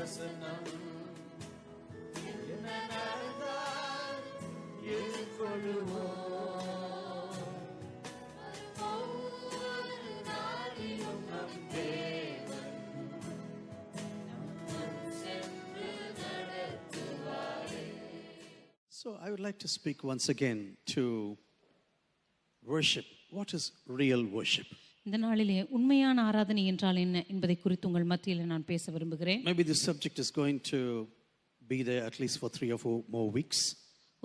வசனம் என்ன நடந்தால் எதிர்கொள்ளுவோம். ஒவ்வொரு நாளிலும் நம் தேவன் நம்முடன் சென்று நடத்துவாரே. So I would like to speak once again to worship. What is real worship? இந்த நாளிலே உண்மையான ஆராதனை என்றால் என்ன என்பதை குறித்து உங்கள் மத்தியில் நான் பேச விரும்புகிறேன். Maybe this subject is going to be there at least for 3 or 4 more weeks.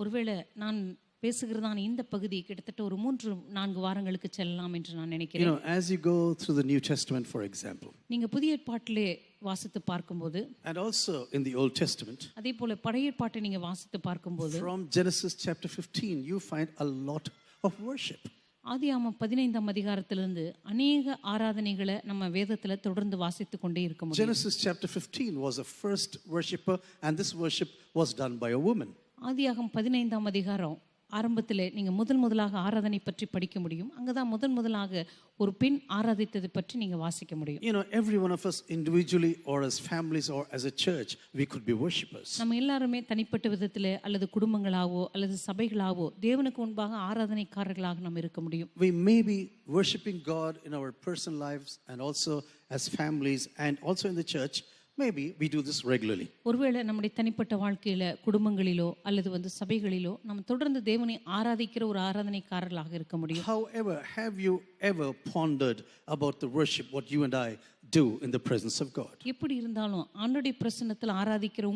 ஒருவேளை நான் பேசுகிறதான இந்த பகுதி கிட்டத்தட்ட ஒரு 3-4 வாரங்களுக்கு செல்லலாம் என்று நான் நினைக்கிறேன். As you go through the New Testament, for example, நீங்க புதிய ஏற்பாட்டிலே வாசித்து பார்க்கும்போது, and also in the Old Testament, அதே போல பழைய ஏற்பாட்டை நீங்க வாசித்து பார்க்கும்போது, from Genesis chapter 15 you find a lot of worship. ஆதியாகமம் 15ஆம் அதிகாரத்திலிருந்து அநேக ஆராதனைகளை நம்ம வேதத்துல தொடர்ந்து வாசித்து கொண்டே இருக்க முடியும். Genesis chapter 15 was the first worshipper, and this worship was done by a woman. ஆதியாகமம் 15ஆம் அதிகாரம் ஆரம்பத்திலே நீங்க முதலாக ஆராதனை பற்றி படிக்க முடியும். அங்கதான் முதலாக ஒரு பெண் ஆராதித்ததை பற்றி நீங்க வாசிக்க முடியும். Every one of us individually or as families or as a church, we could be worshippers. நம்ம எல்லாருமே தனிப்பட்ட விதத்திலே அல்லது குடும்பங்களாவோ அல்லது சபைகளாவோ தேவனுக்கு முன்பாக ஆராதனைக்காரர்களாக நாம் இருக்க முடியும். We may be worshiping God in our personal lives and also as families and also in the church. Maybe we do this regularly. ஒருவேளை நம்முடைய தனிப்பட்ட வாழ்க்கையில குடும்பங்களிலோ அல்லது சபைகளிலோ நம்ம தொடர்ந்து தேவனை ஆராதிக்கிற ஒரு ஆராதனைக்காரர்களாக இருக்க முடியும். However, have you ever pondered about the worship what you and I do in the presence of God? எப்படி இருந்தாலும் ஆண்டவருடைய பிரசன்னத்தில் ஆராதிக்கிற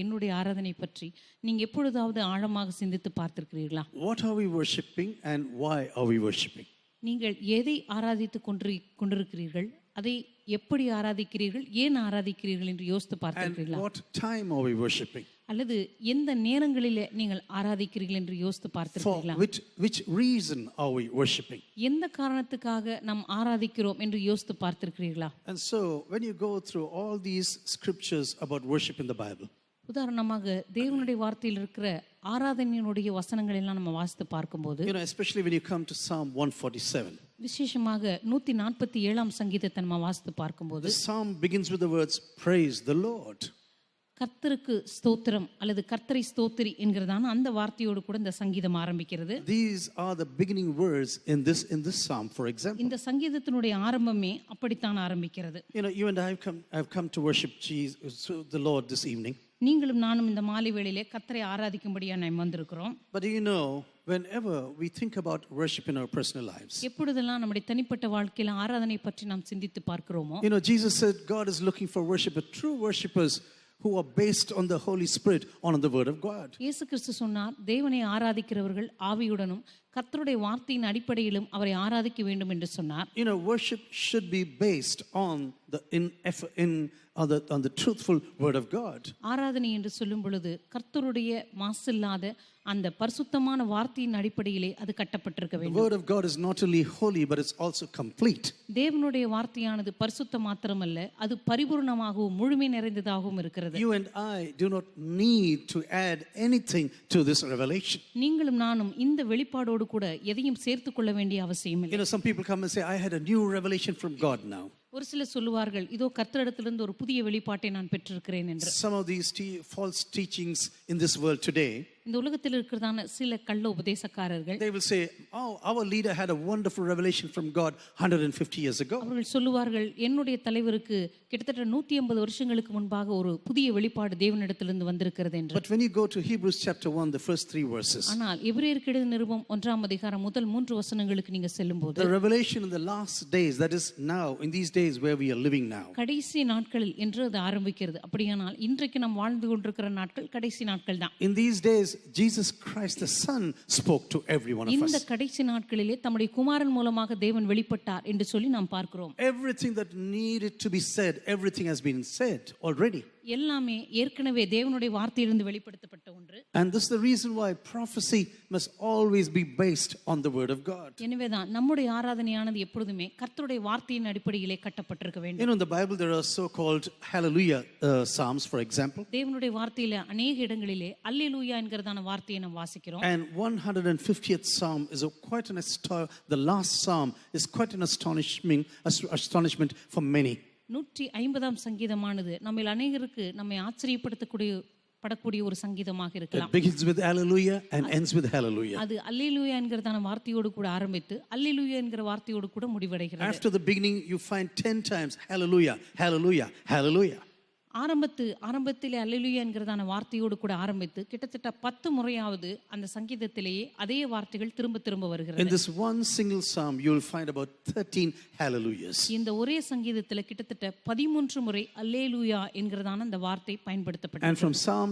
என்னுடைய ஆராதனை பற்றி நீங்க எப்பொழுதாவது ஆழமாக சிந்தித்து பார்த்திருக்கிறீர்களா? What are we worshiping and why are we worshiping? நீங்கள் எதை ஆராதித்து கொண்டிருக்கிறீர்கள், அதை எப்படி ஆராதிக்கிறீர்கள், ஏன் ஆராதிக்கிறீர்கள் என்று யோசித்து பார்த்திருக்கிறீர்களா? And what time are we worshiping? அல்லது எந்த நேரங்களிலே நீங்கள் ஆராதிக்கிறீர்கள் என்று யோசித்து பார்த்திருக்கிறீர்களா? Which reason are we worshiping? எந்த காரணத்துக்காக நாம் ஆராதிக்கிறோம் என்று யோசித்து பார்த்திருக்கிறீர்களா? And so when you go through all these scriptures about worship in the Bible, உதாரணமாக தேவனுடைய வார்த்தையில் இருக்கிற ஆராதனையினுடைய வசனங்கள் எல்லாம் நம்ம வாசித்து பார்க்கும்போது, especially when you come to Psalm 147, விசேஷமாக 147ஆம் சங்கீதத்தை நம்ம வாசித்து பார்க்கும்போது, the psalm begins with the words praise the Lord. கர்த்தருக்கு ஸ்தோத்திரம் அல்லது கர்த்தரை ஸ்தோத்திரி என்கிறதான அந்த வார்த்தையோடு கூட இந்த சங்கீதம் ஆரம்பிக்கிறது. These are the beginning words in this psalm, for example. இந்த சங்கீதத்தினுடைய ஆரம்பமே அப்படித்தான் ஆரம்பிக்கிறது. You and I have come to worship Jesus, the Lord, this evening. நீங்களும் நானும் இந்த மாலை வேளையிலே கர்த்தரை ஆராதிக்கும்படியா நாம் வந்திருக்கிறோம். But whenever we think about worship in our personal lives, எப்பொழுதெல்லாம் நம்முடைய தனிப்பட்ட வாழ்க்கையில ஆராதனை பற்றி நாம் சிந்தித்து பார்க்கிறோமோ, Jesus said God is looking for worshipers, true worshipers who are based on the Holy Spirit, on the word of God. இயேசு கிறிஸ்து சொன்னார், தேவனை ஆராதிக்கிறவர்கள் ஆவியுடனும் கர்த்தருடைய வார்த்தையின் அடிப்படையிலும் அவரை ஆராதிக்க வேண்டும் என்று சொன்னார். Worship should be based on the truthful word of God. ஆராதனை என்று சொல்லும் பொழுது கர்த்தருடைய மாசில்லாத அந்த பரிசுத்தமான வார்த்தையின் அடிப்படையிலே அது கட்டப்பட்டிருக்க வேண்டும். The word of God is not only holy but it's also complete. தேவனுடைய வார்த்தையானது பரிசுத்த மாத்திரமல்ல, அது பரிபூர்ணமாகவும் முழுமை நிறைந்ததாகவும் இருக்கிறது. You and I do not need to add anything to this revelation. நீங்களும் நானும் இந்த வெளிப்பாடோடு கூட எதையும் சேர்த்து கொள்ள வேண்டிய அவசியம் இல்லை. Some people come and say I had a new revelation from God now. ஒரு சிலர் சொல்லுவார்கள், இதோ கர்த்தரிடத்திலிருந்து ஒரு புதிய வெளிப்பாட்டை நான் பெற்றிருக்கிறேன் என்று. Some of these false teachings in this world today, இந்த உலகத்தில் இருக்கிறதான சில கள்ள உபதேசக்காரர்கள், they will say, our leader had a wonderful revelation from God 150 years ago. அவர்கள் சொல்லுவார்கள், என்னுடைய தலைவருக்கு கிட்டத்தட்ட 150 வருஷங்களுக்கு முன்பாக ஒரு புதிய வெளிப்பாடு தேவனிடத்திலிருந்து வந்திருக்கிறது என்று. But when you go to Hebrews chapter 1, the first 3 verses, ஆனால் எபிரேயருக்கு எழுதின நிருபம் 1ஆம் அதிகாரம் முதல் 3 வசனங்களுக்கு நீங்க செல்லும்போது, the revelation in the last days, that is now, in these days where we are living now, கடைசி நாட்களில் என்று அது ஆரம்பிக்கிறது. அப்படியானால் இன்றைக்கு நாம் வாழ்ந்து கொண்டிருக்கிற நாட்கள் கடைசி நாட்கள் தான். In these days Jesus Christ the Son spoke to every one of us. இந்த கடைசி நாட்களிலே தம்முடைய குமாரன் மூலமாக தேவன் வெளிப்பட்டார் என்று சொல்லி நாம் பார்க்கிறோம். Everything that needed to be said, everything has been said already. எல்லாமே ஏற்கனவே தேவனுடைய வார்த்தையிலிருந்து வெளிப்படுத்தப்பட்ட ஒன்று. And this is the reason why prophecy must always be based on the word of God. எனவேதான் நம்முடைய ஆராதனையானது எப்பொழுதுமே கர்த்தருடைய வார்த்தையின் அடிப்படையிலே கட்டப்பட்டிருக்க வேண்டும். In the Bible there are so called hallelujah psalms, for example. தேவனுடைய வார்த்தையில அநேக இடங்களிலே அல்லேலூயா என்கிறதான வார்த்தையை நாம் வாசிக்கிறோம். And 150th psalm is the last psalm is quite an astonishment for many. 150ஆம் சங்கீதமானது நம்மில் அநேகருக்கு நம்மை படக்கூடிய ஒரு சங்கீதமாக It இருக்கலாம். begins with hallelujah and ends with hallelujah. அது அல்லேலூயா என்கிறதான வார்த்தையோடு கூட ஆரம்பித்து அல்லேலூயா என்கிற வார்த்தையோடு கூட முடிவடைகிறது. After the beginning, you find 10 times hallelujah, hallelujah, hallelujah. ஆரம்பத்திலே அல்லேலூயா என்கிறதான வார்த்தையோடு கூட ஆரம்பித்து கிட்டத்தட்ட 10 முறையாவது அந்த சங்கீதத்திலேயே அதே வார்த்தைகள் திரும்ப திரும்ப In வருகிறது. this one single psalm, you will find about 13 hallelujahs. இந்த ஒரே சங்கீதத்துல கிட்டத்தட்ட 13 முறை அல்லேலூயா என்கிறதான அந்த வார்த்தை பயன்படுத்தப்பட்டது. And from Psalm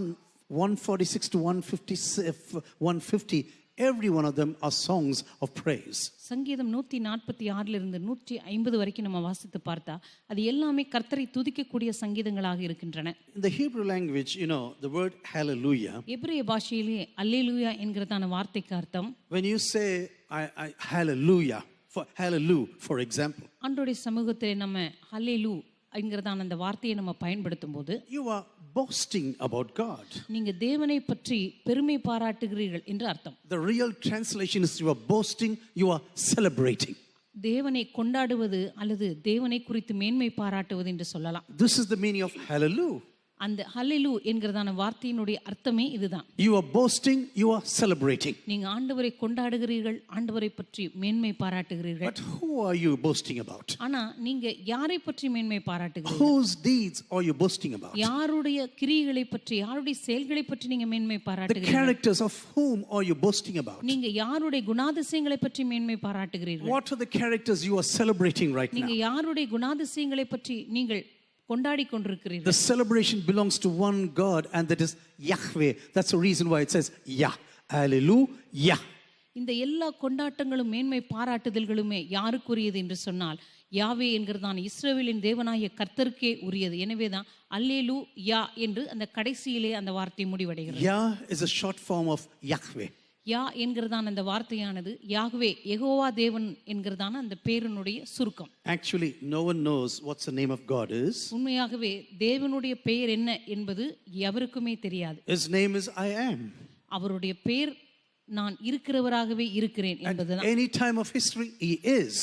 146 to 150, every one of them are songs of praise. சங்கீதம் 146 இருந்து 150 வரைக்கும் நம்ம வாசித்து பார்த்தா அது எல்லாமே கர்த்தரை துதிக்கக்கூடிய சங்கீதங்களாக இருக்கின்றன. In the Hebrew language, the word hallelujah, எபிரேய பாஷையிலே அல்லேலூயா என்கிறதான வார்த்தைக்கு அர்த்தம், when you say hallelujah, for example, ஆண்டவருடைய சமூகத்திலே நம்ம ஹல்லேலூ என்கிறதான அந்த வார்த்தையை நம்ம பயன்படுத்தும் போது you are boasting about God. நீங்க தேவனை பற்றி பெருமை பாராட்டுகிறீர்கள் என்று அர்த்தம். The real translation is you are boasting, you are celebrating. தேவனை கொண்டாடுவது அல்லது தேவனை குறித்து மேன்மை பாராட்டுவது என்று சொல்லலாம். This is the meaning of hallelujah. அந்த ஹல்லேலூ என்கிறதான வார்த்தையினுடைய அர்த்தமே இதுதான். You are boasting, you are celebrating. நீங்க ஆண்டவரை கொண்டாடுகிறீர்கள், ஆண்டவரை பற்றி மேன்மை பாராட்டுகிறீர்கள். But who are you boasting about? ஆனா நீங்க யாரை பற்றி மேன்மை பாராட்டுகிறீர்கள்? Whose deeds are you boasting about? யாருடைய கிரியைகளை பற்றி, யாருடைய செயல்களை பற்றி நீங்க மேன்மை The பாராட்டுகிறீர்கள்? characters of whom are you boasting about? நீங்க யாருடைய குணாதிசயங்களை பற்றி மேன்மை பாராட்டுகிறீர்கள்? What are the characters you are celebrating right நீங்க now? யாருடைய குணாதிசயங்களை பற்றி நீங்கள் கொண்டாடி கொண்டிருக்கிறீர்கள்? The celebration belongs to one God, and that is Yahweh. That's the reason why it says Yah. Hallelujah. இந்த எல்லா கொண்டாட்டங்களும் மேன்மை பாராட்டுதல்களுமே யாருக்குரியது என்று சொன்னால் யாவே என்கிறதான இஸ்ரவேலின் தேவனாகிய கர்த்தருக்கே உரியது. எனவேதான் அல்லேலூ யா என்று அந்த கடைசியிலே அந்த வார்த்தை முடிவடைகிறது. Yah is a short form of Yahweh. யா என்கிறதான அந்த வார்த்தையானது யாகவே யெகோவா தேவன் என்கிறதான அந்த பேரினுடைய சுருக்கம். Actually, no one knows what's the name of God is. உண்மையாகவே தேவனுடைய பெயர் என்ன என்பது எவருக்குமே தெரியாது. His name is I am. அவருடைய பெயர் நான் இருக்கிறவராகவே இருக்கிறேன் At என்பதுதான். any time of history, He is.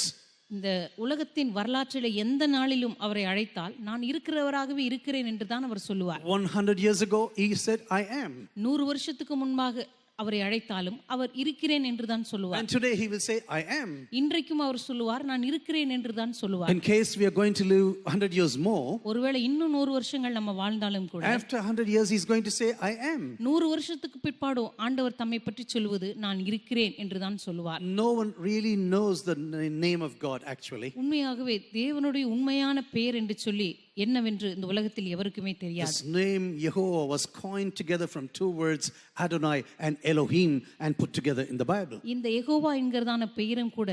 இந்த உலகத்தின் வரலாற்றிலே எந்த நாளிலும் அவரை அழைத்தால் நான் இருக்கிறவராகவே இருக்கிறேன் என்று தான் அவர் சொல்லுவார். 100 years ago, He said, I am. 100 வருஷத்துக்கு முன்பாக அவரை அழைத்தாலும் அவர் இருக்கிறேன் என்று தான் சொல்லுவார். And today He will say, I am. இன்றைக்கும் அவர் சொல்லுவார் நான் இருக்கிறேன் என்று தான் சொல்லுவார். In case we are going to live 100 years more, ஒருவேளை இன்னும் 100 வருஷங்கள் நம்ம வாழ்ந்தாலும் கூட after 100 years, He's going to say, I am. 100 வருஷத்துக்கு பிற்பாடும் ஆண்டவர் தம்மை பற்றி சொல்வது நான் இருக்கிறேன் என்று தான் சொல்லுவார். No one really knows the name of God actually. உண்மையாகவே தேவனுடைய உண்மையான பெயர் என்று சொல்லி என்னவென்று இந்த உலகத்தில் எவருக்குமே தெரியாது. His name Yehovah was coined together from two words, Adonai and Elohim, and put together in the Bible. இந்த யெகோவா என்கிறதான பெயரும் கூட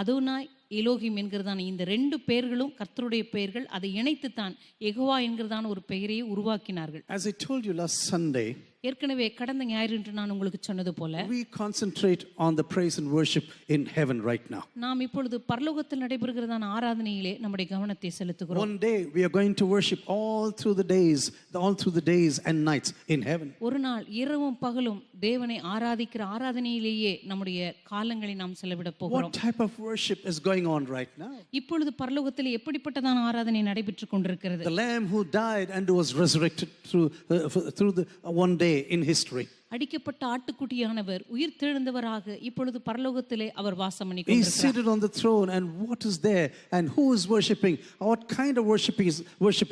அதோனாய் எலோகிம் என்கிறதான இந்த 2 பெயர்களும் கர்த்தருடைய பெயர்கள். அதை இணைத்து தான் யெகோவா என்கிறதான ஒரு பெயரையே உருவாக்கினார்கள். As I told you last Sunday, ஏற்கனவே கடந்த ஞாயிறு என்று நான் உங்களுக்கு சொன்னது போல we concentrate on the praise and worship in heaven right now. நாம் இப்பொழுது பரலோகத்தில் நடைபெறுகிறதான ஆராதனையிலே நம்முடைய கவனத்தை செலுத்துகிறோம். One day we are going to worship all through the days and nights in heaven. ஒரு நாள் இரவும் பகலும் தேவனை ஆராதிக்கிற ஆராதனையிலேயே நம்முடைய காலங்களை நாம் செலவிட போகிறோம். What type of worship is going on right now? இப்பொழுது பரலோகத்தில் எப்படிப்பட்டதான ஆராதனை நடைபெற்றுக் கொண்டிருக்கிறது? The Lamb who died and was resurrected through the one day in history. அடிக்கப்பட்ட ஆட்டுக்குட்டியானவர் உயிர் தெழுந்தவராக இப்பொழுது பரலோகத்திலே அவர் வாசம் பண்ணி He's கொண்டிருக்கிறார். seated on the throne, and what is there and who is worshiping? What kind of worship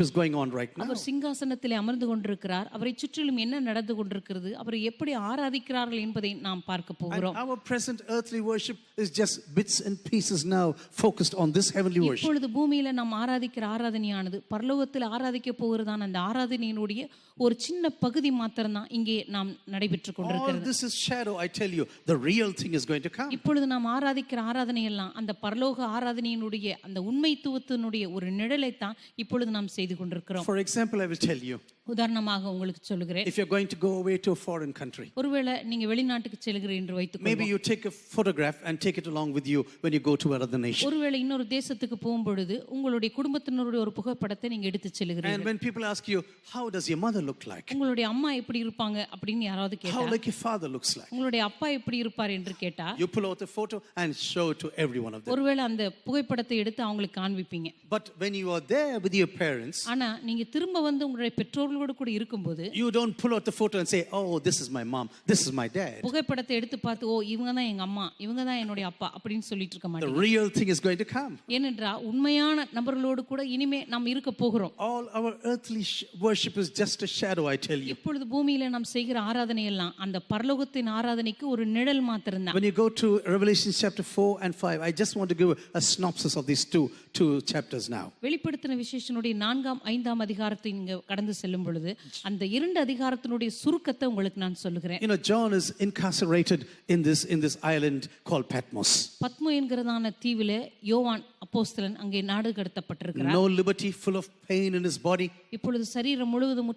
is going on right now? அவர் சிங்காசனத்திலே அமர்ந்து கொண்டிருக்கிறார். அவரை சுற்றிலும் என்ன நடந்து கொண்டிருக்கிறது, அவரை எப்படி ஆராதிக்கிறார்கள் என்பதை நாம் பார்க்க And போகிறோம். our present earthly worship is just bits and pieces now focused on this heavenly worship. இப்பொழுது பூமியில நாம் ஆராதிக்கிற ஆராதனையானது பரலோகத்தில் ஆராதிக்க போகிறதான அந்த ஆராதனையினுடைய ஒரு சின்ன பகுதி மாத்திரம்தான் இங்கே நாம் நடைபெற்றுக் All கொண்டிருக்கிறது. this is shadow, I tell you. The real thing is going to come. இப்பொழுது நாம் ஆராதிக்கிற ஆராதனை எல்லாம் அந்த பரலோக ஆராதனையினுடைய அந்த உண்மைத்துவத்தினுடைய ஒரு நிழலை தான் இப்பொழுது நாம் செய்து கொண்டிருக்கிறோம். For example, I will tell you, உதாரணமாக உங்களுக்கு சொல்லுகிறேன். if you're going to go away to a foreign country, ஒருவேளை நீங்க வெளிநாட்டுக்கு செல்கிறீர்கள் என்று maybe வைத்துக்கொள்வோம். you take a photograph and take it along with you when you go to another nation. ஒருவேளை இன்னொரு தேசத்துக்கு போகும்பொழுது உங்களுடைய குடும்பத்தினருடைய ஒரு புகைப்படத்தை நீங்க எடுத்து And செல்கிறீர்கள். when people ask you, how does your mother look like? உங்களுடைய அம்மா எப்படி இருப்பாங்க அப்படின்னு யாராவது யாராவது how கேட்டா like your father looks like. உங்களுடைய அப்பா எப்படி இருப்பார் என்று கேட்டா You pull out the photo and show it to every one of them. ஒருவேளை அந்த புகைப்படத்தை எடுத்து அவங்களுக்கு காண்பிப்பீங்க. But when you are there with your parents, ஆனா நீங்க திரும்ப வந்து உங்களுடைய பெற்றோர்களோடு கூட இருக்கும்போது you don't pull out the photo and say, oh, this is my mom, this is my dad. புகைப்படத்தை எடுத்து பார்த்து ஓ இவங்க தான் எங்க அம்மா இவங்க தான் என்னுடைய அப்பா அப்படின்னு சொல்லிட்டு இருக்க The மாட்டீங்க. real thing is going to come. ஏனென்றால் உண்மையான நபர்களோடு கூட இனிமே நாம் இருக்க போகிறோம். All our earthly worship is just a shadow, I tell you. இப்பொழுது பூமியில நாம் செய்கிற ஆராதனை எல்லாம் அந்த பரலோகத்தின் ஆராதனைக்கு ஒரு நிழல் மாத்திரம்தான். When you go to Revelation chapter 4 and 5, I just want to give a synopsis of these two chapters now. வெளிப்படுத்தின விசேஷனுடைய 4ஆம் 5ஆம் அதிகாரத்தை நீங்க கடந்து செல்லும் பொழுது அந்த 2 அதிகாரத்தினுடைய சுருக்கத்தை உங்களுக்கு நான் சொல்லுகிறேன். You know, John is incarcerated in this island called Patmos. பத்மோ என்கிறதான தீவிலே யோவான் அப்போஸ்தலன் அங்கே நாடு கடத்தப்பட்டிருக்கிறார். No liberty, full of pain in his body. இப்பொழுது சரீரம் முழுவதும்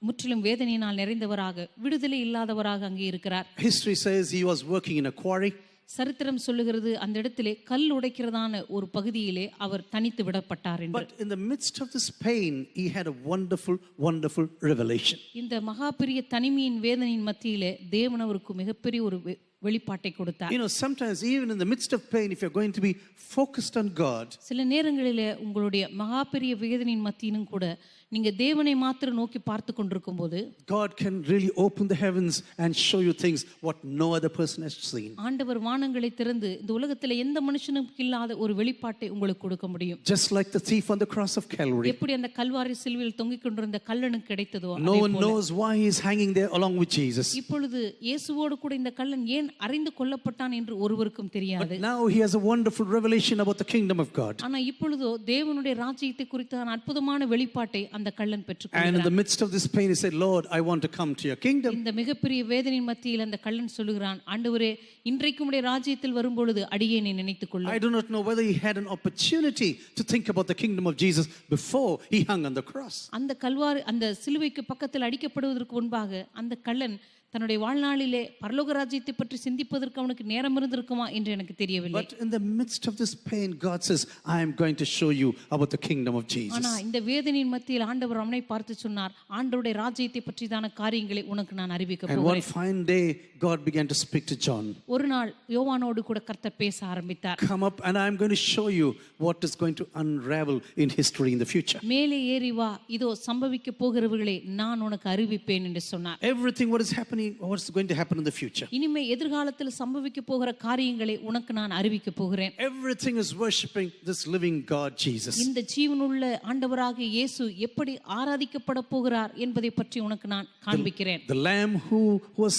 முற்றிலும் வேதனையினால் நிறைந்தவராக விடுதலை இல்லாதவராக அங்கே இருக்கிறார். History says he was working in a quarry. சரித்திரம் சொல்லுகிறது அந்த இடத்திலே கல் உடைக்கிறதான ஒரு பகுதியிலே அவர் தனித்து விடப்பட்டார் என்று. But in the midst of this pain, he had a wonderful revelation. இந்த மகா பெரிய தனிமையின் வேதனையின் மத்தியிலே தேவன் அவருக்கு மிகப்பெரிய ஒரு வெளிப்பாட்டை கொடுத்தார். You know, sometimes even in the midst of pain, if you're going to be focused on God, சில நேரங்களிலே உங்களுடைய மகா பெரிய வேதனையின் மத்தியிலும் கூட நீங்க தேவனை மாத்திரம் நோக்கி பார்த்து கொண்டிருக்கும் போது God can really open the heavens and show you things what no other person has seen. ஆண்டவர் வானங்களை திறந்து இந்த உலகத்துல எந்த மனுஷனுக்கும் இல்லாத ஒரு வெளிப்பாட்டை உங்களுக்கு கொடுக்க முடியும். Just like the thief on the cross of Calvary. எப்படி அந்த கல்வாரி சிலுவையில் தொங்கிக் கொண்டிருந்த கள்ளனுக்கு கிடைத்ததோ No one knows why he is hanging there along with Jesus. இப்பொழுது இயேசுவோடு கூட இந்த கள்ளன் ஏன் அறிந்து கொல்லப்பட்டான் என்று ஒருவருக்கும் தெரியாது. But now he has a wonderful revelation about the kingdom of God. ஆனா இப்பொழுதோ தேவனுடைய ராஜ்யத்தை குறித்தான அற்புதமான வெளிப்பாட்டை அந்த கள்ளன் And in பெற்றுக்கொள்கிறார். the midst of this pain, he said, Lord, I want to come to your kingdom. இந்த மிகப்பெரிய வேதனையின் மத்தியில் அந்த கள்ளன் சொல்லுகிறான், ஆண்டவரே இன்றைக்கு உம்முடைய ராஜ்யத்தில் வரும்பொழுது அடியேனை நினைத்துக் கொள்ளும். I do not know whether he had an opportunity to think about the kingdom of Jesus before he hung on the cross. அந்த கல்வாரி அந்த சிலுவைக்கு பக்கத்தில் அடிக்கப்படுவதற்கு முன்பாக அந்த கள்ளன் தன்னுடைய வாழ்நாளிலே பரலோக ராஜ்யத்தை பற்றி சிந்திப்பதற்கு அவனுக்கு நேரம் இருந்திருக்குமா என்று எனக்கு தெரியவில்லை. But in the midst of this pain, God says, I am going to show you about the kingdom of Jesus. ஆனா இந்த வேதனையின் மத்தியில் ஆண்டவர் அவனை பார்த்து சொன்னார், ஆண்டவருடைய ராஜ்யத்தை பற்றிதான காரியங்களை உனக்கு நான் அறிவிக்க And one போகிறேன். fine day, God began to speak to John. ஒரு நாள் யோவானோடு கூட கர்த்தர் பேச ஆரம்பித்தார். Come up and I am going to show you what is going to unravel in history in the future. மேலே ஏறி வா, இதோ சம்பவிக்க போகிறவர்களை நான் உனக்கு அறிவிப்பேன் என்று சொன்னார். Everything what is happening, what's going to happen in the future. இனிமே எதிர்காலத்தில் சம்பவிக்க போகிற காரியங்களை உனக்கு நான் அறிவிக்க போகிறேன். Everything is worshiping this living God, Jesus. இந்த ஜீவனுள்ள ஆண்டவராகிய இயேசு எப்படி ஆராதிக்கப்பட போகிறார் என்பதை பற்றி உனக்கு நான் காண்பிக்கிறேன். The lamb who was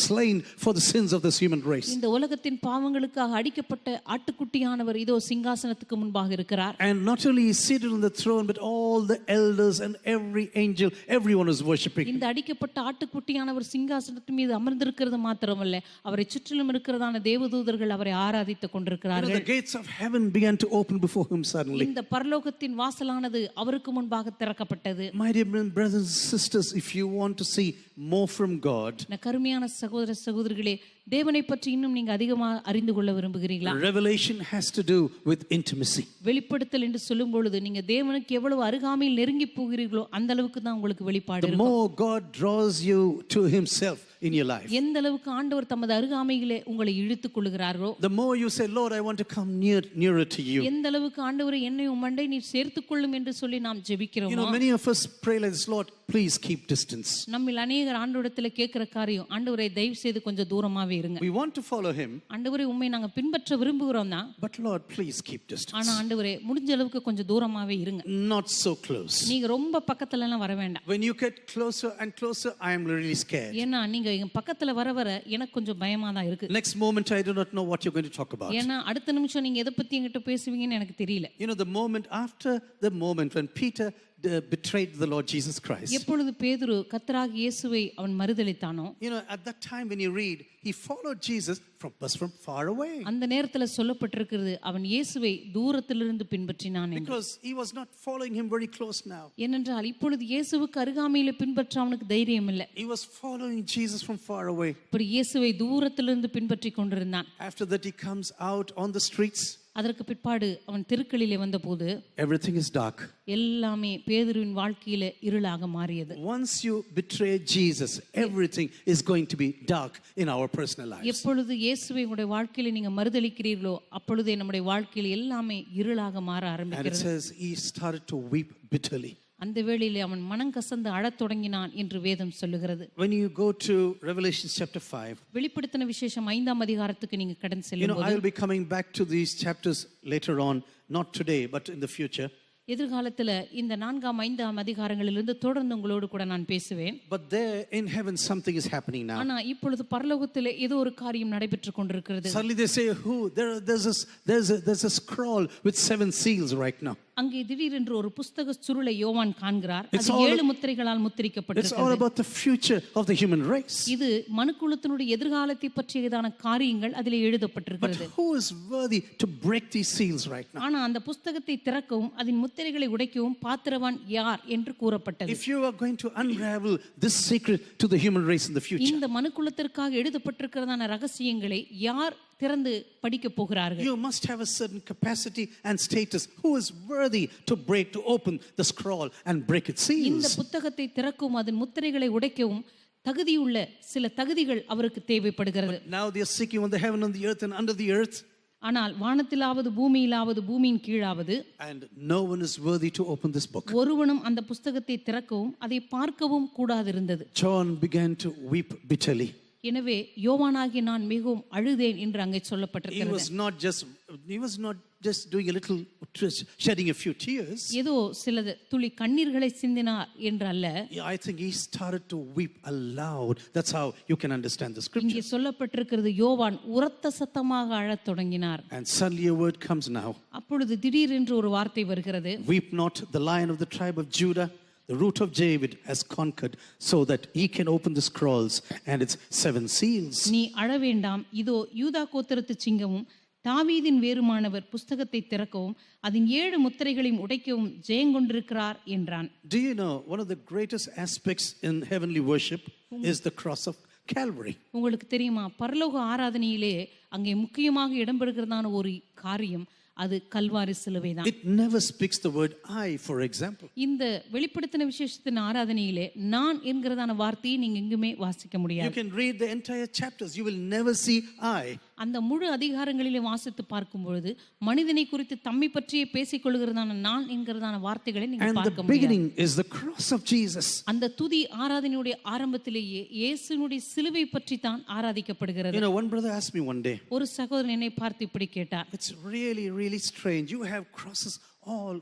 slain for the sins of this human race. இந்த உலகத்தின் பாவங்களுக்காக அடிக்கப்பட்ட ஆட்டுக்குட்டியானவர் இதோ சிங்காசனத்துக்கு முன்பாக இருக்கிறார். And not only is seated on the throne, but all the elders and every angel, everyone is worshiping. இந்த அடிக்கப்பட்ட ஆட்டுக்குட்டியானவர் சிங்காசனத்தின் மீது அமர்ந்திருக்கிறது மாத்திரமல்ல, அவரை சுற்றிலும் இருக்கிறதான தேவதூதர்கள் அவரை ஆராதித்துக் கொண்டிருக்கிறார்கள். The gates of heaven began to open before him suddenly. இந்த பரலோகத்தின் வாசலானது அவருக்கு முன்பாக திறக்கப்பட்டது. My dear brothers and sisters, if you want to see more from God, கருமையான சகோதர சகோதரிகளே, தேவனை பற்றி இன்னும் நீங்க அதிகமாக அறிந்து கொள்ள விரும்புகிறீர்களா? revelation has to do with intimacy. வெளிப்படுத்தல் என்று சொல்லும் பொழுது நீங்க தேவனுக்கு எவ்வளவு அருகாமையில் நெருங்கி போகிறீர்களோ அந்த அளவுக்கு தான் உங்களுக்கு வெளிப்பாடு The இருக்கும். more God draws you to himself in your life, எந்த அளவுக்கு ஆண்டவர் தமது அருகாமையிலே உங்களை இழுத்துக் கொள்கிறாரோ, the more you say, Lord, I want to come nearer to you. எந்த அளவுக்கு ஆண்டவரை என்னை உம்மண்டை நீர் சேர்த்துக் கொள்ளும் என்று சொல்லி நாம் You ஜெபிக்கிறோம். know, many of us pray like this, Lord, please keep distance. நம்மில் அநேகர் ஆண்டவரிடத்தில் கேட்கிற காரியம், ஆண்டவரை தயவு செய்து கொஞ்சம் தூரமாவே இருங்க. We want to follow him, ஆண்டவரை உண்மை நாங்க பின்பற்ற விரும்புகிறோம் தான், but Lord, please keep distance. ஆனா ஆண்டவரே முடிஞ்ச அளவுக்கு கொஞ்சம் தூரமாவே இருங்க. Not so close. நீங்க ரொம்ப பக்கத்துல எல்லாம் வர வேண்டாம். When you get closer and closer, I am really scared. ஏன்னா நீங்க எங்க பக்கத்துல வர வர எனக்கு கொஞ்சம் பயமா தான் இருக்கு. Next moment, I do not know what you're going to talk about. ஏன்னா அடுத்த நிமிஷம் நீங்க எதை பத்தி என்கிட்ட பேசுவீங்கன்னு எனக்கு தெரியல. You know, the moment after the moment when Peter betrayed the Lord Jesus Christ. எப்பொழுது பேதுரு கர்த்தராகிய இயேசுவை அவன் மறுதலித்தானோ, You know, at that time when you read, he followed Jesus from far away. அந்த நேரத்துல சொல்லப்பட்டிருக்கிறது, அவன் இயேசுவை தூரத்திலிருந்து பின்பற்றினான் என்று. Because he was not following him very close now. ஏனென்றால் இப்பொழுது இயேசுவுக்கு அருகாமையில பின்பற்ற அவனுக்கு தைரியம் இல்லை. He was following Jesus from far away. இப்படி இயேசுவை தூரத்திலிருந்து பின்பற்றி கொண்டிருந்தான். After that, he comes out on the streets. அதற்கு பிற்பாடு அவன் தெருக்களிலே வந்தபோது everything is dark. எல்லாமே பேதுருவின் வாழ்க்கையில இருளாக மாறியது. Once you betray Jesus, everything is going to be dark in our personal lives. எப்பொழுது இயேசுவை உங்களுடைய வாழ்க்கையில நீங்க மறுதலிக்கிறீர்களோ அப்பொழுதே நம்முடைய வாழ்க்கையில எல்லாமே இருளாக மாற And it ஆரம்பிக்கிறது. says he started to weep bitterly. அந்த வேளையிலே அவன் மனங்கசந்து அழத் தொடங்கினான் என்று வேதம் சொல்லுகிறது. When you go to Revelation chapter 5, வெளிப்படுத்தின விசேஷம் 5ஆம் அதிகாரத்துக்கு நீங்க கடந்து I செல்லும்போது will be coming back to these chapters later on, not today, but in the future. எதிர்காலத்துல இந்த 4ஆம் 5ஆம் அதிகாரங்களிலிருந்து தொடர்ந்து உங்களோடு கூட நான் பேசுவேன். But there in heaven, something is happening now. ஆனா இப்பொழுது பரலோகத்திலே ஏதோ ஒரு காரியம் நடைபெற்று கொண்டிருக்கிறது. Suddenly they say, "Who? There's a scroll with 7 seals right now." அங்கே திடீரென்று ஒரு புஸ்தக சுருளை யோவான் காண்கிறார். It's அது all 7 முத்திரைகளால் It's all முத்திரிக்கப்பட்டிருக்கிறது. about the future of the human race. இது மனுக்குலத்தினுடைய எதிர்காலத்தை பற்றியதான காரியங்கள் அதிலே But எழுதப்பட்டிருக்கிறது. who is worthy to break these seals right now? ஆனா அந்த புஸ்தகத்தை திறக்கவும் அதன் முத்திரைகளை உடைக்கவும் பாத்திரவான் யார் என்று கூறப்பட்டது. If you are going to unravel this secret to the human race in the future, இந்த மனுக்குலத்திற்காக எழுதப்பட்டிருக்கிறதான ரகசியங்களை யார் திறந்து படிக்க போகிறார்கள்? you must have a certain capacity and status. Who is worthy to open the scroll and break its இந்த seals? புத்தகத்தை திறக்கவும் அதன் முத்திரைகளை உடைக்கவும் தகுதியுள்ள சில தகுதிகள் அவருக்கு தேவைப்படுகிறது. Now they are seeking on the heaven, on the earth, and under the earth, ஆனால் வானத்திலாவது பூமியிலாவது பூமியின் கீழாவது and no one is worthy to open this book. ஒருவனும் அந்த புஸ்தகத்தை திறக்கவும் அதை பார்க்கவும் கூடாதிருந்தது. John began to weep bitterly. எனவே யோவானாகி நான் மிகவும் அழுதேன் என்று அங்கே He சொல்லப்பட்டிருக்கிறது. was not just doing a little, shedding a few tears. ஏதோ சில துளி கண்ணீர்களை சிந்தினார் என்று அல்ல. I think he started to weep aloud. That's how you can understand the scripture. இங்கே சொல்லப்பட்டிருக்கிறது யோவான் உரத்த சத்தமாக அழத் தொடங்கினார். And suddenly a word comes now. அப்பொழுது திடீரென்று ஒரு வார்த்தை வருகிறது. Weep not, the Lion of the tribe of Judah, the root of David, has conquered, so that he can open the scrolls and its 7 seals. நீ அழ வேண்டாம், இதோ யூதா கோத்திரத்து சிங்கமும் தாவீதின் வேறுமானவர் புஸ்தகத்தை திறக்கவும் அதன் 7 முத்திரைகளையும் உடைக்கவும் ஜெயங்கொண்டிருக்கிறார் என்றான். Do you know one of the greatest aspects in heavenly worship is the cross of Calvary? உங்களுக்கு தெரியுமா, பரலோக ஆராதனையிலே அங்கே முக்கியமாக இடம்பெறுகிறதான ஒரு காரியம் அது கல்வாரி சிலுவை தான். It never speaks the word I, for example. இந்த வெளிப்படுத்தின விசேஷத்தின் ஆராதனையிலே நான் என்கிறதான வார்த்தையை நீங்க எங்குமே வாசிக்க You முடியாது. can read the entire chapters, you will never see I. அந்த முழு அதிகாரங்களிலே வாசித்து பார்க்கும் பொழுது மனிதனை குறித்து தம்மை பற்றியே பேசிக் கொள்கிறதான நான் என்கிறதான வார்த்தைகளை நீங்க And the பார்க்க முடியாது. beginning is the cross of Jesus. அந்த துதி ஆராதனையுடைய ஆரம்பத்திலேயே இயேசுனுடைய சிலுவை பற்றி தான் ஆராதிக்கப்படுகிறது. You know, one brother asked me one day, ஒரு சகோதரன் என்னை பார்த்து இப்படி கேட்டார். it's really strange. You have crosses all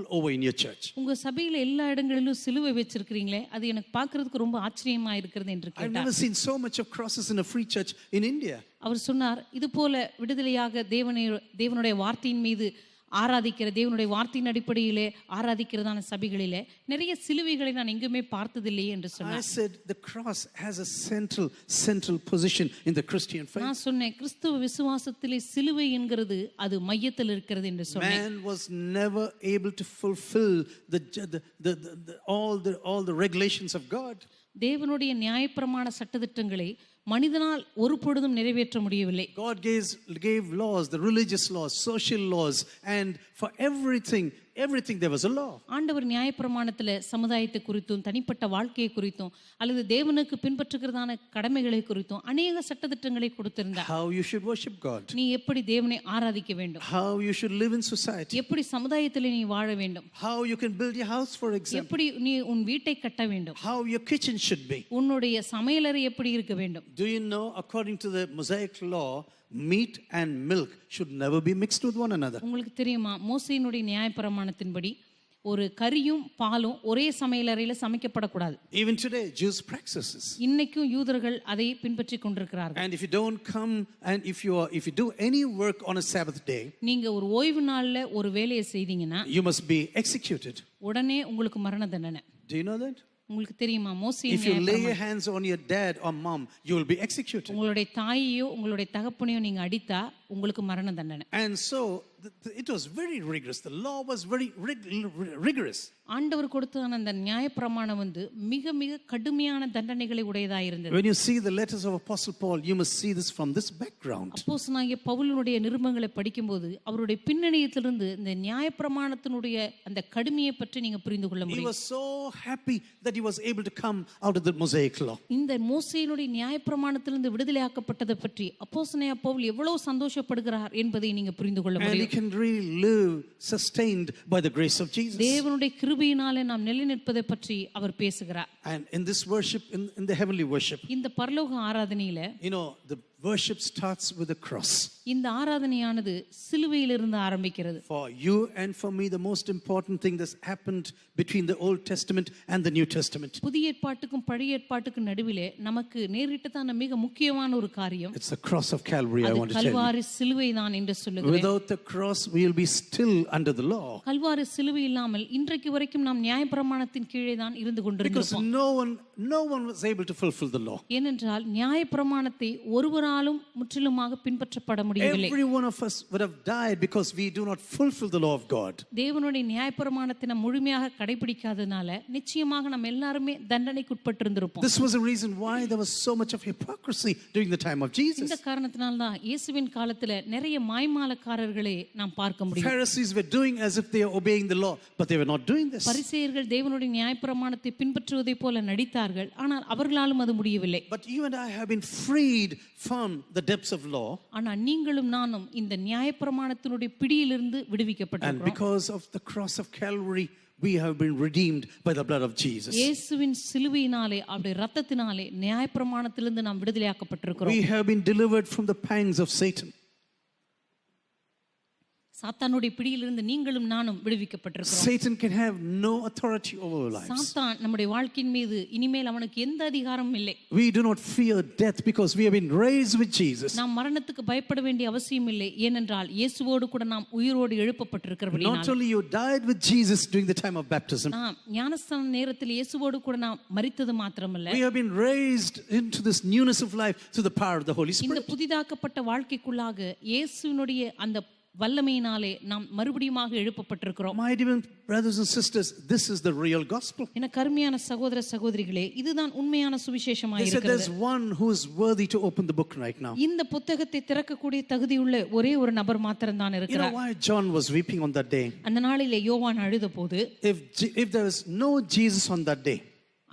over in your church. உங்க சபையில எல்லா இடங்களிலும் சிலுவை வச்சிருக்கீங்களே, அது எனக்கு பார்க்கிறதுக்கு ரொம்ப ஆச்சரியமா இருக்கிறது என்று I've கேட்டார். never seen so much of crosses in a free church in India. அவர் சொன்னார், இது போல விடுதலையாக தேவனுடைய வார்த்தையின் மீது ஆராதிக்கிற, தேவனுடைய வார்த்தையின் அடிப்படையிலே ஆராதிக்கிறதான சபைகளிலே நிறைய சிலுவைகளை நான் எங்குமே பார்த்ததில்லையே என்று I சொன்னார். said the cross has a central position in the Christian faith. நான் சொன்னேன், கிறிஸ்துவ விசுவாசத்திலே சிலுவை என்கிறது அது மையத்தில் இருக்கிறது என்று சொன்னேன். Man was never able to fulfill all the regulations of God. தேவனுடைய நியாயப்பிரமாண சட்டதிட்டங்களை மனிதனால் ஒரு பொழுதும் நிறைவேற்ற முடியவில்லை. God gave laws, the religious laws, social laws, and for everything there was a law. ஆண்டவர் நியாயப்பிரமாணத்துல சமுதாயத்தை குறித்தும் தனிப்பட்ட வாழ்க்கையை குறித்தும் அல்லது தேவனுக்கு பின்பற்றுகிறதான கடமைகளை குறித்தும் அநேக சட்டதிட்டங்களை கொடுத்திருந்தார். How you should worship God, நீ எப்படி தேவனை ஆராதிக்க வேண்டும், how you should live in society, எப்படி சமுதாயத்திலே நீ வாழ வேண்டும், how you can build your house, for example, எப்படி நீ உன் வீட்டை கட்ட வேண்டும், how your kitchen should be. உன்னுடைய சமையலறை எப்படி இருக்க வேண்டும். Do you know, according to the Mosaic law, meat and milk should never be mixed with one another? உங்களுக்கு தெரியுமா, மோசேயினுடைய நியாயப்பிரமாணத்தின்படி ஒரு கறியும் பாலும் ஒரே சமையலறையில சமைக்கப்படக்கூடாது. Even today, Jews practice this. இன்னைக்கும் யூதர்கள் அதை பின்பற்றி கொண்டிருக்கிறார்கள். And if you don't come and if you do any work on a Sabbath day, நீங்க ஒரு ஓய்வு நாள்ல ஒரு வேலையை செய்தீங்கன்னா you must be executed. உடனே உங்களுக்கு மரண தண்டனை. Do you know that? உங்களுக்கு தெரியுமா, மோசேயின் If you lay your நியாயப்பிரமாணம் hands on your dad or mom, you will be executed. உங்களுடைய தாயையோ உங்களுடைய தகப்பனையோ நீங்க அடித்தா உங்களுக்கு மரண தண்டனை. And so it was very rigorous. The law was very rigorous. ஆண்டவர் கொடுத்த அந்த நியாயப்பிரமாணம் மிக மிக கடுமையான தண்டனைகளை உடையதாக இருந்தது. When you see the letters of Apostle Paul, you must see this from this background. அப்போஸ்தலனாகிய பவுலினுடைய நிருபங்களை படிக்கும்போது அவருடைய பின்னணியிலிருந்து இந்த நியாயப்பிரமாணத்தினுடைய அந்த கடுமையை பற்றி நீங்க புரிந்து கொள்ள He முடியும். was so happy that he was able to come out of the Mosaic law. இந்த மோசேயினுடைய நியாயப்பிரமாணத்திலிருந்து விடுதலையாக்கப்பட்டதை பற்றி அப்போஸ்தலனாகிய பவுல் எவ்வளவு சந்தோஷப்படுகிறார் என்பதை நீங்க புரிந்து கொள்ள And he முடியும். can really live sustained by the grace of Jesus. தேவனுடைய கிருபையினாலே நாம் நிலைநிற்பதை பற்றி அவர் பேசுகிறார். And in this worship, in the heavenly worship, இந்த பரலோக ஆராதனையில the worship starts with the cross. இந்த ஆராதனையானது சிலுவையிலிருந்து ஆரம்பிக்கிறது. For you and for me, the most important thing that's happened between the Old Testament and the New Testament. புதிய ஏற்பாட்டுக்கும் பழைய ஏற்பாட்டுக்கும் நடுவிலே நமக்கு நேரிட்டதான மிக முக்கியமான ஒரு காரியம். It's the cross of Calvary, I want to tell you. Kalvari சிலுவை தான் என்று சொல்லுகிறேன். Without the cross, we will be still under the law. Kalvari சிலுவை இல்லாமல் இன்றைக்கு வரைக்கும் நாம் நியாயப்பிரமாணத்தின் கீழே தான் இருந்து Because கொண்டிருக்கிறோம். no one was able to fulfill the law. ஏனென்றால் நியாயப்பிரமாணத்தை ஒருவராலும் முற்றிலுமாக பின்பற்றப்பட முடியவில்லை. Every one of us would have died because we do not fulfill the law of God. தேவனுடைய நியாயப்பிரமாணத்தை நாம் முழுமையாக கடைபிடிக்காதனால நிச்சயமாக நம்ம எல்லாருமே தண்டனைக்கு உட்பட்டிருந்திருப்போம். This was the reason why there was so much of hypocrisy during the time of Jesus. இந்த காரணத்தினால தான் இயேசுவின் காலத்துல நிறைய மாய்மாலக்காரர்களை நாம் பார்க்க முடியும். Pharisees were doing as if they are obeying the law, but they were not doing this. பரிசேயர்கள் தேவனுடைய நியாயப்பிரமாணத்தை பின்பற்றுவதை போல நடித்தார்கள், ஆனால் அவர்களாலும் அது முடியவில்லை. But you and I have been freed from the depths of law. ஆனால் நீங்களும் நானும் இந்த நியாயப்பிரமாணத்தினுடைய பிடியிலிருந்து And விடுவிக்கப்பட்டிருக்கிறோம். because of the cross of Calvary, we have been redeemed by the blood of Jesus. இயேசுவின் சிலுவையினாலே அவருடைய இரத்தத்தினாலே நியாயப்பிரமாணத்திலிருந்து நாம் விடுதலையாக்கப்பட்டிருக்கிறோம். We have been delivered from the pangs of Satan. சாத்தானுடைய பிடியிலிருந்து நீங்களும் நானும் விடுவிக்கப்பட்டிருக்கிறோம். Satan can have no authority over our lives. சாத்தான் நம்முடைய வாழ்க்கையின் மீது இனிமேல் அவனுக்கு எந்த அதிகாரமும் இல்லை. We do not fear death because we have been raised with Jesus. நாம் மரணத்துக்கு பயப்பட வேண்டிய அவசியம் இல்லை, ஏனென்றால் இயேசுவோடு கூட நாம் உயிரோடு எழுப்பப்பட்டிருக்கிறபடியால். Not only you died with Jesus during the time of baptism, நாம் ஞானஸ்நான நேரத்தில் இயேசுவோடு கூட நாம் மரித்தது மாத்திரமல்ல, we have been raised into this newness of life through the power of the Holy இந்த Spirit. புதிதாக்கப்பட்ட வாழ்க்கைக்குள்ளாக இயேசுவினுடைய அந்த வல்லமையினாலே நாம் மறுபடியுமாக எழுப்பப்பட்டிருக்கிறோம். My dear brothers and sisters, this is the real gospel. என கருமையான சகோதர சகோதரிகளே, இதுதான் உண்மையான சுவிசேஷமாக They said இருக்கிறது. there's one who is worthy to open the book right now. இந்த புத்தகத்தை திறக்கக்கூடிய தகுதியுள்ள ஒரே ஒரு நபர் மாத்திரம்தான் You know இருக்கிறார். why John was weeping on that day? அந்த நாளிலே யோவான் அழுதபோது, If there was no Jesus on that day,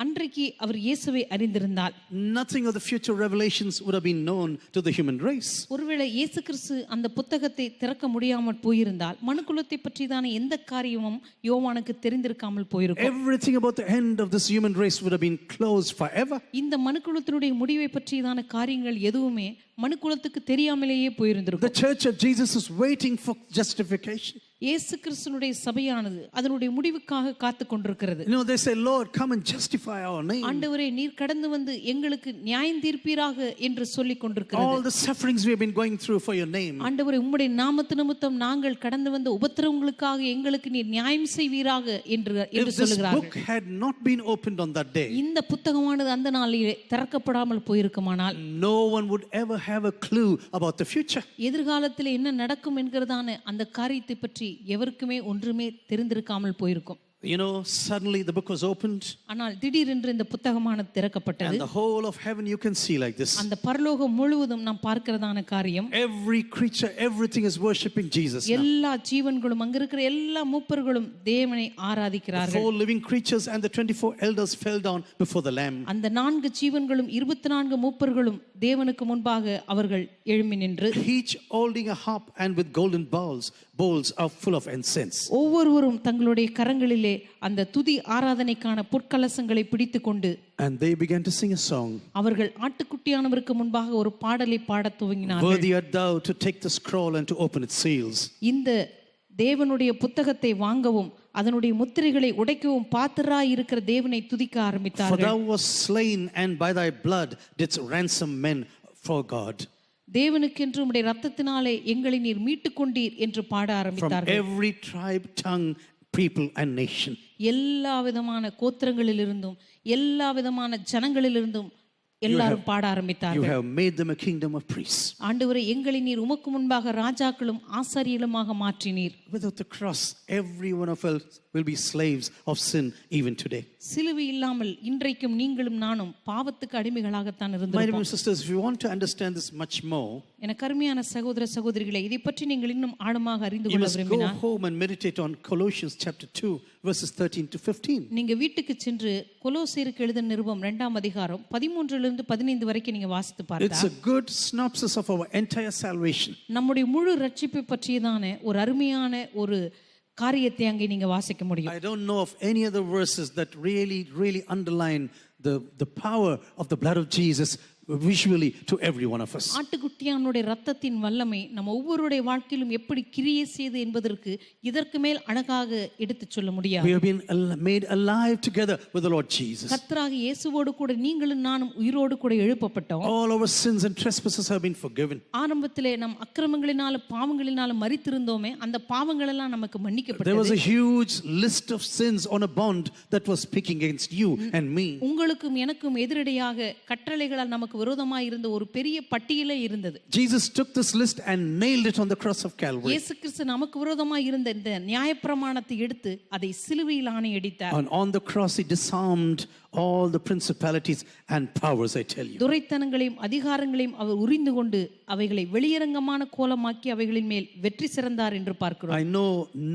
அன்றைக்கு அவர் இயேசுவை அறிந்திருந்தால் nothing of the future revelations would have been known to the human race. ஒருவேளை இயேசு கிறிஸ்து அந்த புத்தகத்தை திறக்க முடியாமல் போயிருந்தால் மனுக்குலத்தை பற்றிதான எந்த காரியமும் யோவானுக்கு தெரிந்திருக்காமல் போயிருக்கும். Everything about the end of this human race would have been closed forever. இந்த மனுக்குலத்தினுடைய முடிவை பற்றியதான காரியங்கள் எதுவுமே மனுக்குலத்துக்கு தெரியாமலேயே The போயிருந்திருக்கும். church of Jesus is waiting for justification. இயேசு கிறிஸ்துனுடைய சபையானது அதனுடைய முடிவுக்காக காத்து கொண்டிருக்கிறது. They say, Lord, come and justify our name. ஆண்டவரே, நீர் கடந்து வந்து எங்களுக்கு நியாயம் தீர்ப்பீராக என்று சொல்லிக் கொண்டிருக்கிறது. All the sufferings we have been going through for your name. ஆண்டவரே, உம்முடைய நாமத்து நிமித்தம் நாங்கள் கடந்து வந்த உபத்திரவங்களுக்காக எங்களுக்கு நீர் நியாயம் செய்வீராக என்று If this சொல்லுகிறார்கள். book had not been opened on that day, இந்த புத்தகமானது அந்த நாளிலே திறக்கப்படாமல் போயிருக்குமானால் no one would ever have a clue about the future. எதிர்காலத்தில் என்ன நடக்கும் என்கிறதான அந்த காரியத்தை பற்றி எவருக்குமே ஒன்றுமே தெரிந்திருக்காமல் போயிருக்கும். Suddenly the book was opened, ஆனால் திடீரென்று இந்த புத்தகமானது திறக்கப்பட்டது. and the whole of heaven you can see like this. அந்த பரலோகம் முழுவதும் நாம் பார்க்கிறதான காரியம், Every creature, everything is worshiping Jesus now. எல்லா ஜீவன்களும் அங்க இருக்கிற எல்லா மூப்பர்களும் தேவனை The ஆராதிக்கிறார்கள். 4 living creatures and the 24 elders fell down before the Lamb. அந்த 4 ஜீவன்களும் 24 மூப்பர்களும் தேவனுக்கு முன்பாக அவர்கள் எழும்பி நின்று, Each holding a harp and with golden bowls are full of incense. ஒவ்வொருவரும் தங்களுடைய கரங்களிலே அந்த துதி ஆராதனைக்கான பொற்கலசங்களை பிடித்துக்கொண்டு And they began to sing a song. அவர்கள் ஆட்டுக்குட்டியானவருக்கு முன்பாக ஒரு பாடலை பாடத் துவங்கினார்கள். Worthy art thou to take the scroll and to open its seals. இந்த தேவனுடைய புத்தகத்தை வாங்கவும் அதனுடைய முத்திரைகளை உடைக்கவும் பாத்திரராய் இருக்கிற தேவனை துதிக்க For ஆரம்பித்தார்கள். thou wast slain, and by thy blood didst ransom men for God. தேவனுக்கென்று உம்முடைய இரத்தத்தினாலே எங்களை நீர் மீட்டுக் கொண்டீர் என்று பாட From ஆரம்பித்தார்கள். every tribe, tongue, people and nation. எல்லா விதமான கோத்திரங்களிலிருந்தும் எல்லா விதமான ஜனங்களிலிருந்தும் எல்லாரும் பாட You ஆரம்பித்தார்கள். have made them a kingdom of priests. ஆண்டவரே, எங்களை நீர் உமக்கு முன்பாக ராஜாக்களும் ஆசாரியலுமாக மாற்றினீர். Without the cross, every one of us will be slaves of sin even today. சிலுவை இல்லாமல் இன்றைக்கும் நீங்களும் நானும் பாவத்துக்கு அடிமைகளாகத்தான் My dear இருந்திருப்போம். sisters, if you want to understand this much more, எனக்கு அருமையான சகோதர சகோதரிகளை, இதை பற்றி நீங்கள் இன்னும் ஆழமாக அறிந்து you கொள்ள must go விரும்பினால் home and meditate on Colossians chapter 2, verses 13 to 15. நீங்க வீட்டுக்கு சென்று கொலோசியருக்கு எழுதின நிருபம் 2ஆம் அதிகாரம் 13 15 வரைக்கும் நீங்க வாசித்து It's பார்த்தா a good synopsis of our entire salvation. நம்முடைய முழு ரட்சிப்பை பற்றியதான ஒரு அருமையான ஒரு காரியத்தை அங்கே நீங்க வாசிக்க முடியும். I don't know of any other verses that really underline the power of the blood of Jesus visually to every one of us. ஆட்டுக்குட்டியானுடைய ரத்தத்தின் வல்லமை நம்ம ஒவ்வொருடைய வாழ்க்கையிலும் எப்படி கிரியை செய்து என்பதற்கு இதற்கு மேல் அழகாக எடுத்துச் சொல்ல We முடியாது. have been made alive together with the Lord Jesus. கர்த்தராகிய இயேசுவோடு கூட நீங்களும் நானும் உயிரோடு கூட எழுப்பப்பட்டோம். All our sins and trespasses have been forgiven. ஆரம்பத்திலே நம் அக்கிரமங்களினாலும் பாவங்களினாலும் மரித்திருந்தோமே, அந்த பாவங்கள் எல்லாம் நமக்கு There was மன்னிக்கப்பட்டது. a huge list of sins on a bond that was speaking against you and me. உங்களுக்கும் எனக்கும் எதிரடையாக கட்டளைகளால் நமக்கு விரோதமாய் இருந்த ஒரு பெரிய பட்டியலே இருந்தது. Jesus took this list and nailed it on the cross of Calvary. இயேசு கிறிஸ்து நமக்கு விரோதமாய் இருந்த இந்த நியாயப்பிரமாணத்தை எடுத்து அதை சிலுவையில் ஆணையடித்தார். And on the cross he disarmed all the principalities and powers, I tell you. துரைத்தனங்களையும் அதிகாரங்களையும் அவர் உரிந்து கொண்டு அவைகளை வெளியரங்கமான கோலமாக்கி அவைகளின் மேல் வெற்றி சிறந்தார் என்று பார்க்கிறோம். I know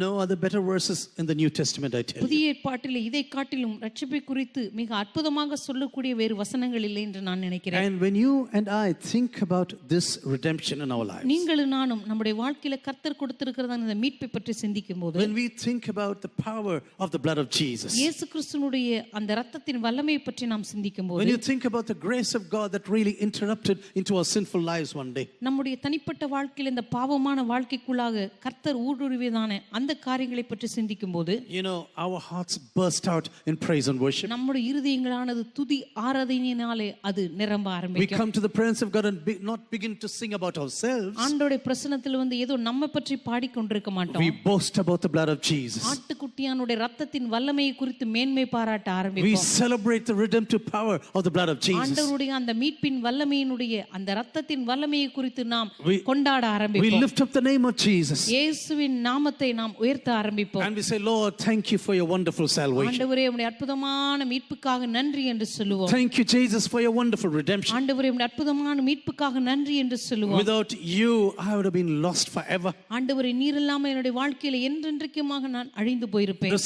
no other better verses in the New Testament, I tell you. புதிய ஏற்பாட்டிலே இதை காட்டிலும் ரட்சிப்பை குறித்து மிக அற்புதமாக சொல்லக்கூடிய வேறு வசனங்கள் இல்லை என்று நான் நினைக்கிறேன். And when you and I think about this redemption in our lives, நீங்களும் நானும் நம்முடைய வாழ்க்கையில கர்த்தர் கொடுத்திருக்கிறதான இந்த மீட்பை பற்றி சிந்திக்கும் போது, when we think about the power of the blood of Jesus, இயேசு கிறிஸ்துவினுடைய அந்த இரத்தத்தின் வல்லமையை பற்றி நாம் சிந்திக்கும் when போது, you think about the grace of God that really interrupted into our sinful lives one day, நம்முடைய தனிப்பட்ட வாழ்க்கையில் இந்த பாவமான வாழ்க்கைக்குள்ளாக கர்த்தர் ஊடுருவியதான அந்த காரியங்களை பற்றி சிந்திக்கும் போது, you know, our hearts burst out in praise and worship. நம்முடைய இருதயங்களானது துதி ஆராதனையினாலே அது நிரம்ப We ஆரம்பிக்கும். come to the presence of God and not begin to sing about ourselves. ஆண்டவருடைய பிரசன்னத்தில் வந்து ஏதோ நம்ம பற்றி பாடிக்கொண்டிருக்க மாட்டோம். We boast about the blood of Jesus. ஆட்டுக்குட்டியானுடைய ரத்தத்தின் வல்லமையை குறித்து மேன்மை பாராட்ட We ஆரம்பிப்போம். celebrate the redemptive power of the blood of Jesus. ஆண்டவருடைய அந்த மீட்பின் வல்லமையினுடைய அந்த ரத்தத்தின் வல்லமையை குறித்து நாம் We- கொண்டாட We ஆரம்பிப்போம். lift up the name of Jesus இயேசுவின் நாமத்தை நாம் உயர்த்த ஆரம்பிப்போம். and we say, Lord, thank you for your wonderful salvation. ஆண்டவரே, உம்முடைய அற்புதமான மீட்புக்காக நன்றி என்று சொல்லுவோம். Thank you, Jesus, for your wonderful redemption. ஆண்டவரே, உம்முடைய அற்புதமான மீட்புக்காக நன்றி என்று சொல்லுவோம். Without you, I would have been lost forever. ஆண்டவரே, நீர் இல்லாமல் என்னுடைய வாழ்க்கையில என்றென்றைக்குமாக நான் அழிந்து போயிருப்பேன். The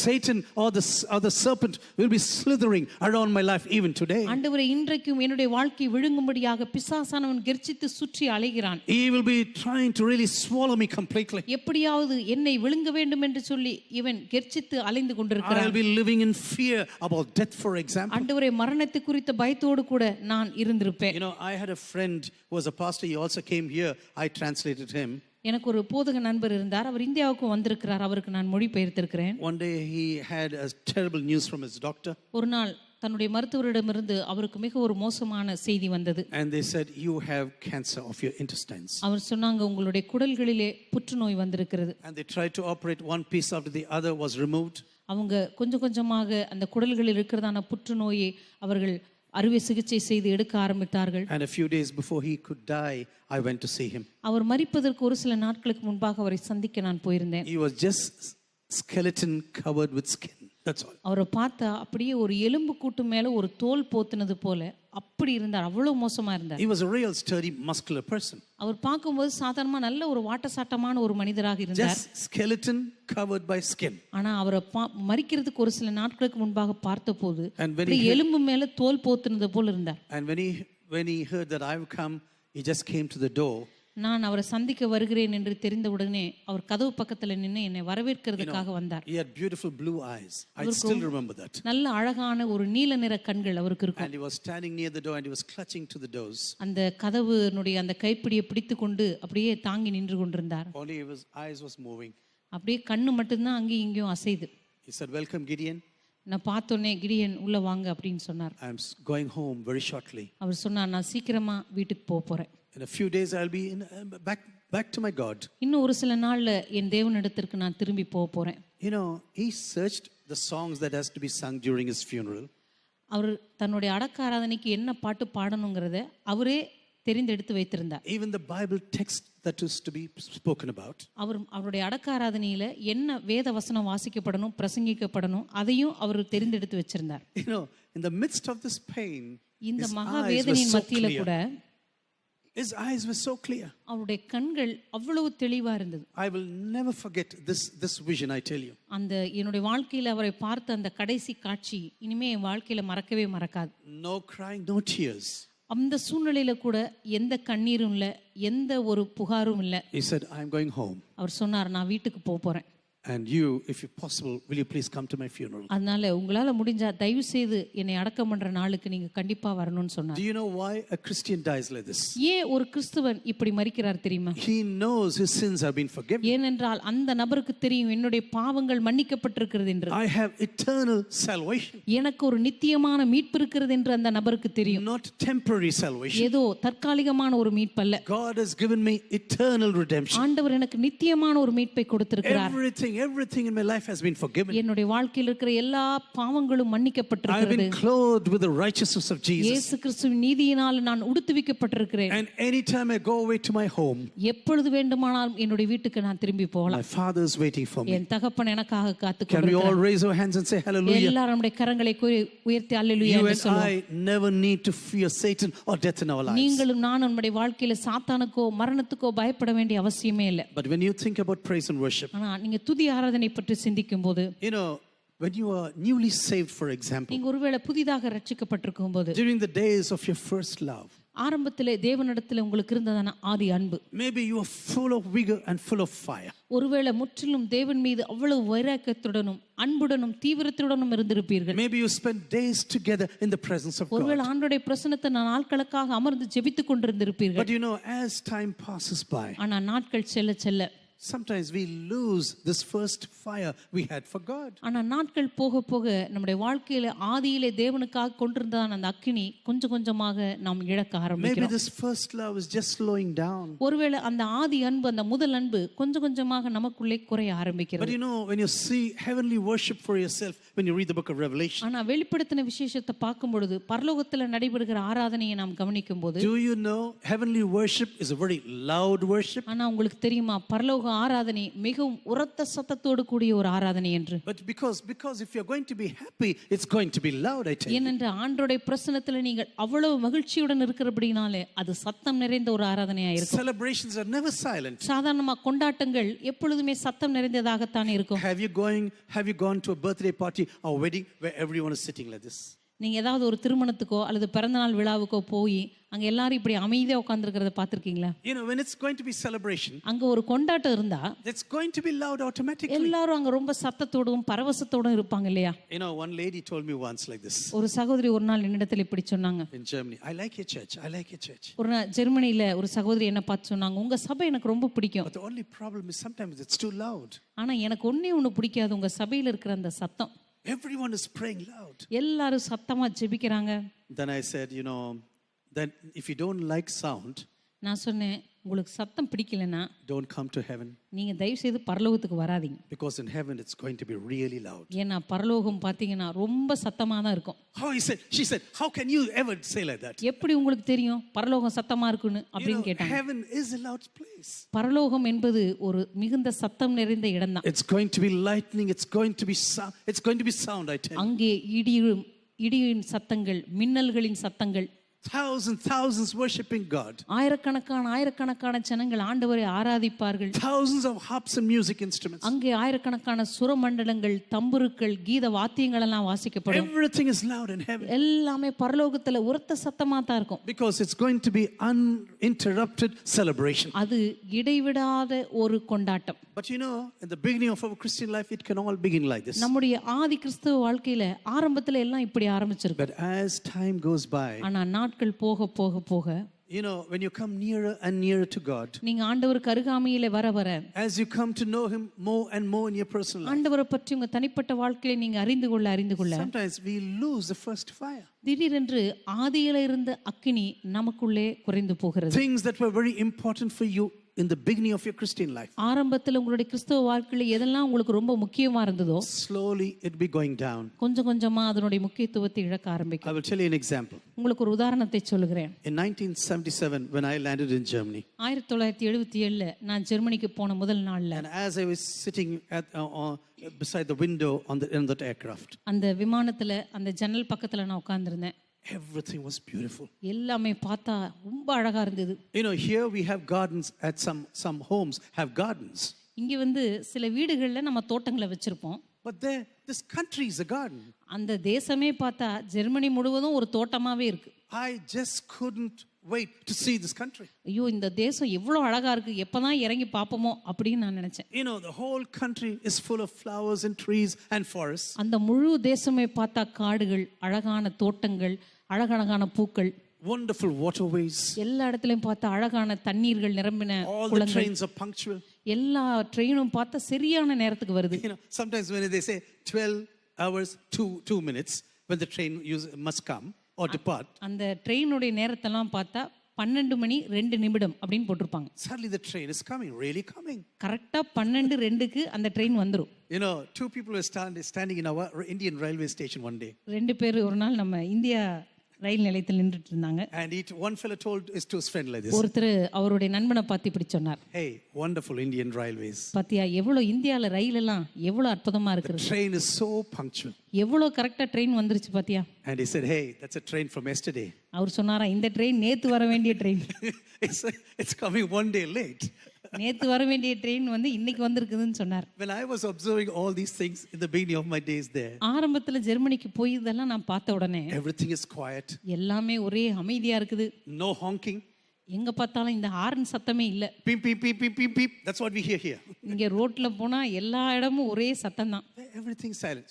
Satan or the serpent will be slithering around my life even today. ஆண்டவரே, இன்றைக்கும் என்னுடைய வாழ்க்கை விழுங்கும்படியாக பிசாசானவன் கெர்ச்சித்து சுற்றி அலைகிறான். He will be trying to really swallow me completely. எப்படியாவது என்னை விழுங்க வேண்டும் என்று சொல்லி இவன் கெர்ச்சித்து அலைந்து I'll கொண்டிருக்கிறான். be living in fear about death, for example. ஆண்டவரே, மரணத்தை குறித்த பயத்தோடு கூட நான் இருந்திருப்பேன். You know, I had a friend who was a pastor. He also came here. I translated him. எனக்கு ஒரு போதக நண்பர் இருந்தார். அவர் இந்தியாவுக்கு வந்திருக்கிறார். அவருக்கு நான் மொழிபெயர்த்திருக்கிறேன். One day he had a terrible news from his doctor. ஒரு நாள் தன்னுடைய மருத்துவரிடமிருந்து அவருக்கு மிக ஒரு மோசமான செய்தி வந்தது. And they said, you have cancer of your intestines. அவர் சொன்னாங்க, உங்களுடைய குடல்களிலே புற்றுநோய் வந்திருக்கிறது. And they tried to operate. One piece after the other was removed. அவங்க கொஞ்சம் கொஞ்சமாக அந்த குடல்களில் இருக்கிறதான புற்றுநோயை அவர்கள் அறுவை சிகிச்சை செய்து எடுக்க ஆரம்பித்தார்கள். And a few days before he could die, I went to see him. அவர் மரிப்பதற்கு ஒரு சில நாட்களுக்கு முன்பாக அவரை சந்திக்க நான் போயிருந்தேன். He was just skeleton covered with skin. That's all. அவரை பார்த்தா அப்படியே ஒரு எலும்பு கூட்டு மேல ஒரு தோல் போத்துனது போல அப்படி இருந்தார். அவ்வளவு மோசமா இருந்தார். He was a real sturdy, muscular person. அவர் பார்க்கும்போது சாதாரணமா நல்ல ஒரு வாட்டசாட்டமான ஒரு மனிதராக இருந்தார். Just skeleton covered by skin. ஆனா அவரை மரிக்கிறதுக்கு ஒரு சில நாட்களுக்கு முன்பாக பார்த்தபோது And when he எலும்பு மேல தோல் போத்துனது போல இருந்தார். And when he heard that I've come, he just came to the door. நான் அவரை சந்திக்க வருகிறேன் என்று தெரிந்தவுடனே அவர் கதவு பக்கத்துல நின்று என்னை வரவேற்கிறதுக்காக வந்தார். He had beautiful blue eyes. I still remember that. நல்ல அழகான ஒரு நீல நிற கண்கள் அவருக்கு இருக்கும். And he was standing near the door and he was clutching to the doors. அந்த கதவுனுடைய அந்த கைப்பிடியை பிடித்து கொண்டு அப்படியே தாங்கி நின்று கொண்டிருந்தார். Only his eyes was moving. அப்படியே கண்ணு மட்டும்தான் அங்கேயும் இங்கேயும் அசைது. He said, welcome, Gideon. நான் பார்த்தோன்னே, கிடியன் உள்ள வாங்க அப்படின்னு சொன்னார். I'm going home very shortly. அவர் சொன்னார், நான் சீக்கிரமா வீட்டுக்கு போறேன். In a few days I'll be back to my God. இன்னும் ஒரு சில நாள்ல என் தேவனிடத்திற்கு நான் திரும்பி போறேன். You know, he searched the songs that has to be sung during his funeral. அவர் தன்னுடைய அடக்க ஆராதனைக்கு என்ன பாட்டு பாடணுங்கிறத அவரே தெரிந்தெடுத்து வைத்திருந்தார். Even the Bible text that is to be spoken about. அவருடைய அடக்க ஆராதனையில என்ன வேத வசனம் வாசிக்கப்படணும், பிரசங்கிக்கப்படணும், அதையும் அவர் தெரிந்தெடுத்து வச்சிருந்தார். You know, in the midst of this pain, இந்த his மகா eyes were வேதனையின் so மத்தியில கூட clear. His eyes were so clear. அவருடைய கண்கள் அவ்வளவு தெளிவா இருந்தது. I will never forget this vision, I tell you. அந்த என்னுடைய வாழ்க்கையில அவரை பார்த்த அந்த கடைசி காட்சி இனிமே என் வாழ்க்கையில மறக்கவே மறக்காது. No crying, no tears. அந்த சூழ்நிலையில கூட எந்த கண்ணீரும் இல்ல, எந்த ஒரு புகாரும் இல்ல. He said, I'm going home. அவர் சொன்னார், நான் வீட்டுக்கு போறேன். And you, if you possible, will you please come to my funeral? அதனால உங்களால முடிஞ்சா தயவு செய்து என்னை அடக்கம் பண்ற நாளுக்கு நீங்க கண்டிப்பா வரணும்னு சொன்னார். Do you know why a Christian dies like this? ஏன் ஒரு கிறிஸ்தவன் இப்படி மரிக்கிறார் தெரியுமா? He knows his sins have been forgiven. ஏனென்றால் அந்த நபருக்கு தெரியும் என்னுடைய பாவங்கள் மன்னிக்கப்பட்டிருக்கிறது என்று. I have eternal salvation. எனக்கு ஒரு நித்தியமான மீட்பு இருக்கிறது என்று அந்த நபருக்கு தெரியும். Not temporary salvation. ஏதோ தற்காலிகமான ஒரு மீட்பு அல்ல. God has given me eternal redemption. ஆண்டவர் எனக்கு நித்தியமான ஒரு மீட்பை கொடுத்திருக்கிறார். Everything in my life has been forgiven. என்னுடைய வாழ்க்கையில் இருக்கிற எல்லா பாவங்களும் I have மன்னிக்கப்பட்டிருக்கிறது. been clothed with the righteousness of Jesus. இயேசு கிறிஸ்துவின் நீதியினால் நான் உடுத்துவிக்கப்பட்டிருக்கிறேன். And anytime I go away to my home, எப்பொழுது வேண்டுமானாலும் என்னுடைய வீட்டுக்கு நான் திரும்பி போகலாம். my Father is waiting for me. என் தகப்பன் எனக்காக காத்துக் Can we all கொண்டிருக்கிறார். raise our hands and say hallelujah? எல்லாரும் நம்முடைய கரங்களை உயர்த்தி அல்லேலூயா You என்று and சொல்லுவோம். I never need to fear Satan or death in our lives. நீங்களும் நானும் நம்முடைய வாழ்க்கையில சாத்தானுக்கோ மரணத்துக்கோ பயப்பட வேண்டிய அவசியமே இல்லை. But when you think about praise and worship, ஆனா நீங்க துதி ஆராதனை பற்றி சிந்திக்கும் போது, you know, when you are newly saved, for example, நீங்க ஒருவேளை புதிதாக ரட்சிக்கப்பட்டிருக்கும் போது, during the days of your first love, ஆரம்பத்திலே தேவனிடத்தில் உங்களுக்கு இருந்ததான ஆதி அன்பு, maybe you are full of vigor and full of fire. ஒருவேளை முற்றிலும் தேவன் மீது அவ்வளவு வைராக்கியத்துடனும் அன்புடனும் தீவிரத்துடனும் இருந்திருப்பீர்கள். Maybe you spent days together in the presence of ஒருவேளை God. ஆண்டவருடைய பிரசன்னத்தை நாட்களுக்காக அமர்ந்து ஜெபித்துக் கொண்டிருந்திருப்பீர்கள். But you know, as time passes by, ஆனா நாட்கள் செல்ல செல்ல sometimes we lose this first fire we had for God. ஆனா நாட்கள் போக போக நம்முடைய வாழ்க்கையில ஆதியிலே தேவனுக்காக கொண்டிருந்ததான அந்த அக்கினி கொஞ்சம் கொஞ்சமாக நாம் இழக்க Maybe ஆரம்பிக்கிறோம். this first love is just slowing down. ஒருவேளை அந்த ஆதி அன்பு, அந்த முதல் அன்பு கொஞ்சம் கொஞ்சமாக நமக்குள்ளே குறைய But ஆரம்பிக்கிறது. you know, when you see heavenly worship for yourself, when you read the book of Revelation, ஆனா வெளிப்படுத்தின விசேஷத்தை பார்க்கும் பொழுது, பரலோகத்துல நடைபெறுகிற ஆராதனையை நாம் கவனிக்கும் போது, do you know heavenly worship is a very loud worship? ஆனா உங்களுக்கு தெரியுமா பரலோக ஆராதனை மிகவும் உரத்த சத்தத்தோடு கூடிய ஒரு ஆராதனை என்று. But because if you're going to be happy, it's going to be loud, I tell you. ஏனென்ற ஆண்டவருடைய பிரசன்னத்துல நீங்கள் அவ்வளவு மகிழ்ச்சியுடன் இருக்கிறபடினாலே அது சத்தம் நிறைந்த ஒரு ஆராதனையா இருக்கும். Celebrations are never silent. சாதாரணமா கொண்டாட்டங்கள் எப்பொழுதுமே சத்தம் நிறைந்ததாகத்தான் இருக்கும். Have you gone to a birthday party or wedding where everyone is sitting like this? நீங்க ஏதாவது ஒரு திருமணத்துக்கோ அல்லது பிறந்தநாள் விழாவுக்கோ போய் அங்க எல்லாரும் இப்படி அமைதியா உட்கார்ந்திருக்கிறத பார்த்திருக்கீங்களா? You know, when it's going to be celebration, அங்க ஒரு கொண்டாட்டம் இருந்தா it's going to be loud automatically. எல்லாரும் அங்க ரொம்ப சத்தத்தோடும் பரவசத்தோடும் இருப்பாங்க இல்லையா? You know, one lady told me once like this ஒரு சகோதரி ஒரு நாள் என்னிடத்தில் இப்படி சொன்னாங்க. in Germany, I like your church, I like your church. ஒரு நாள் ஜெர்மனியில ஒரு சகோதரி என்ன பார்த்து சொன்னாங்க, உங்க சபை எனக்கு ரொம்ப பிடிக்கும். But the only problem is sometimes it's too loud. ஆனா எனக்கு ஒண்ணு பிடிக்காது, உங்க சபையில இருக்கிற அந்த சத்தம். Everyone is praying loud. எல்லாரும் சத்தமா ஜெபிக்கிறாங்க. Then I said, you know, then if you don't like sound, நான் சொன்னேன், உங்களுக்கு சத்தம் பிடிக்கலனா don't come to heaven. நீங்க தயவு செய்து பரலோகத்துக்கு வராதீங்க. Because in heaven it's going to be really loud. ஏன்னா பரலோகம் பாத்தீங்கன்னா ரொம்ப சத்தமா தான் இருக்கும். She said, how can you ever say like that? எப்படி உங்களுக்கு தெரியும் பரலோகம் சத்தமா இருக்குன்னு அப்படின்னு கேட்டாங்க. Heaven is a loud place. பரலோகம் என்பது ஒரு மிகுந்த சத்தம் நிறைந்த இடம்தான். It's going to be lightning, it's going to be sound, I tell you. அங்கே இடியின் சத்தங்கள், மின்னல்களின் சத்தங்கள், thousands worshiping God. ஆயிரக்கணக்கான ஜனங்கள் ஆண்டவரை ஆராதிப்பார்கள். Thousands of harps and music instruments. அங்கே ஆயிரக்கணக்கான சுரமண்டலங்கள், தம்புருக்கள், கீத வாத்தியங்கள் எல்லாம் வாசிக்கப்படும். Everything is loud in heaven. எல்லாமே பரலோகத்துல உரத்த சத்தமா தான் இருக்கும். Because it's going to be uninterrupted celebration. அது இடைவிடாத ஒரு கொண்டாட்டம். But you know, in the beginning of our Christian life, it can all begin like this. நம்முடைய ஆதி கிறிஸ்தவ வாழ்க்கையில ஆரம்பத்துல எல்லாம் இப்படி ஆரம்பிச்சிருக்கு. But as time goes by, ஆனா நாட்கள் போக போக போக, you know, when you come nearer and nearer to God, நீங்க ஆண்டவருக்கு அருகாமையில வர வர, as you come to know Him more and more in your personal life, ஆண்டவரை பற்றி உங்க தனிப்பட்ட வாழ்க்கையில நீங்க அறிந்து கொள்ள sometimes we lose the first fire. திடீரென்று ஆதியில இருந்த அக்கினி நமக்குள்ளே குறைந்து போகிறது. Things that were very important for you in the beginning of your Christian life, ஆரம்பத்துல உங்களுடைய கிறிஸ்தவ வாழ்க்கையில எதெல்லாம் உங்களுக்கு ரொம்ப முக்கியமா இருந்ததோ slowly it be going down. கொஞ்சம் கொஞ்சமா அதனுடைய முக்கியத்துவத்தை இழக்க I ஆரம்பிக்கும். will tell you an example. உங்களுக்கு ஒரு உதாரணத்தை சொல்லுகிறேன். In 1977, when I landed in Germany, 1977ல நான் ஜெர்மனிக்கு போன முதல் நாள்ல and as I was sitting beside the window in that aircraft, அந்த விமானத்துல அந்த ஜன்னல் பக்கத்துல நான் உட்கார்ந்திருந்தேன். everything was beautiful. எல்லாமே பார்த்தா ரொம்ப அழகா இருந்தது. You know, here we have gardens at some homes have gardens. இங்க வந்து சில வீடுகள்ல நம்ம தோட்டங்களை வச்சிருப்போம். But there, this country is a garden. அந்த தேசமே பார்த்தா ஜெர்மனி முழுவதும் ஒரு தோட்டமாவே இருக்கு. I just couldn't wait to see this country. ஐயோ இந்த தேசம் எவ்வளவு அழகா இருக்கு, எப்பதான் இறங்கி பாப்போமோ அப்படின்னு நான் நினைச்சேன். You know, the whole country is full of flowers and trees and forests. அந்த முழு தேசமே பார்த்தா காடுகள், அழகான தோட்டங்கள், அழகழகான பூக்கள், Wonderful waterways. எல்லா இடத்துலயும் பார்த்தா அழகான தண்ணீர்கள் நிரம்பின All the குளங்கள். trains are punctual. எல்லா ட்ரெயினும் பார்த்தா சரியான நேரத்துக்கு வருது. You know, sometimes when they say 12 hours, 2 minutes, when the train must come or depart, அந்த ட்ரெயினுடைய நேரத்தெல்லாம் பார்த்தா 12 மணி 2 நிமிடம் அப்படின்னு போட்டிருப்பாங்க. suddenly the train is coming, really coming. கரெக்டா 12:02க்கு அந்த ட்ரெயின் வந்துரும். You know, 2 people were standing in our Indian railway station one day. 2 பேர் ஒரு நாள் நம்ம இந்தியா ரயில் நிலையத்தில் நின்றுட்டு இருந்தாங்க. And one fellow told his friend like this. ஒருத்தர் அவருடைய நண்பனை பார்த்து இப்படி சொன்னார். Hey, wonderful Indian railways. பாத்தியா எவ்வளவு இந்தியால ரயில் எல்லாம் எவ்வளவு அற்புதமா The இருக்குது. train is so punctual. எவ்வளவு கரெக்டா ட்ரெயின் வந்துருச்சு பாத்தியா. And he said, hey, that's a train from yesterday. அவர் சொன்னாரா இந்த ட்ரெயின் நேத்து வர வேண்டிய train. It's coming one day late. நேத்து வர வேண்டிய ட்ரெயின் வந்து இன்னைக்கு வந்திருக்குதுன்னு சொன்னார். When I was observing all these things in the beginning of my days there, ஆரம்பத்துல ஜெர்மனிக்கு போய் இதெல்லாம் நான் பார்த்த உடனே everything is quiet. எல்லாமே ஒரே அமைதியா இருக்குது. No honking. எங்க பார்த்தாலும் இந்த ஹார்ன் சத்தமே இல்ல. Beep, beep, beep, beep, beep, beep. That's what we hear here. இங்க ரோட்ல போனா எல்லா இடமும் ஒரே சத்தம் தான். Everything silent.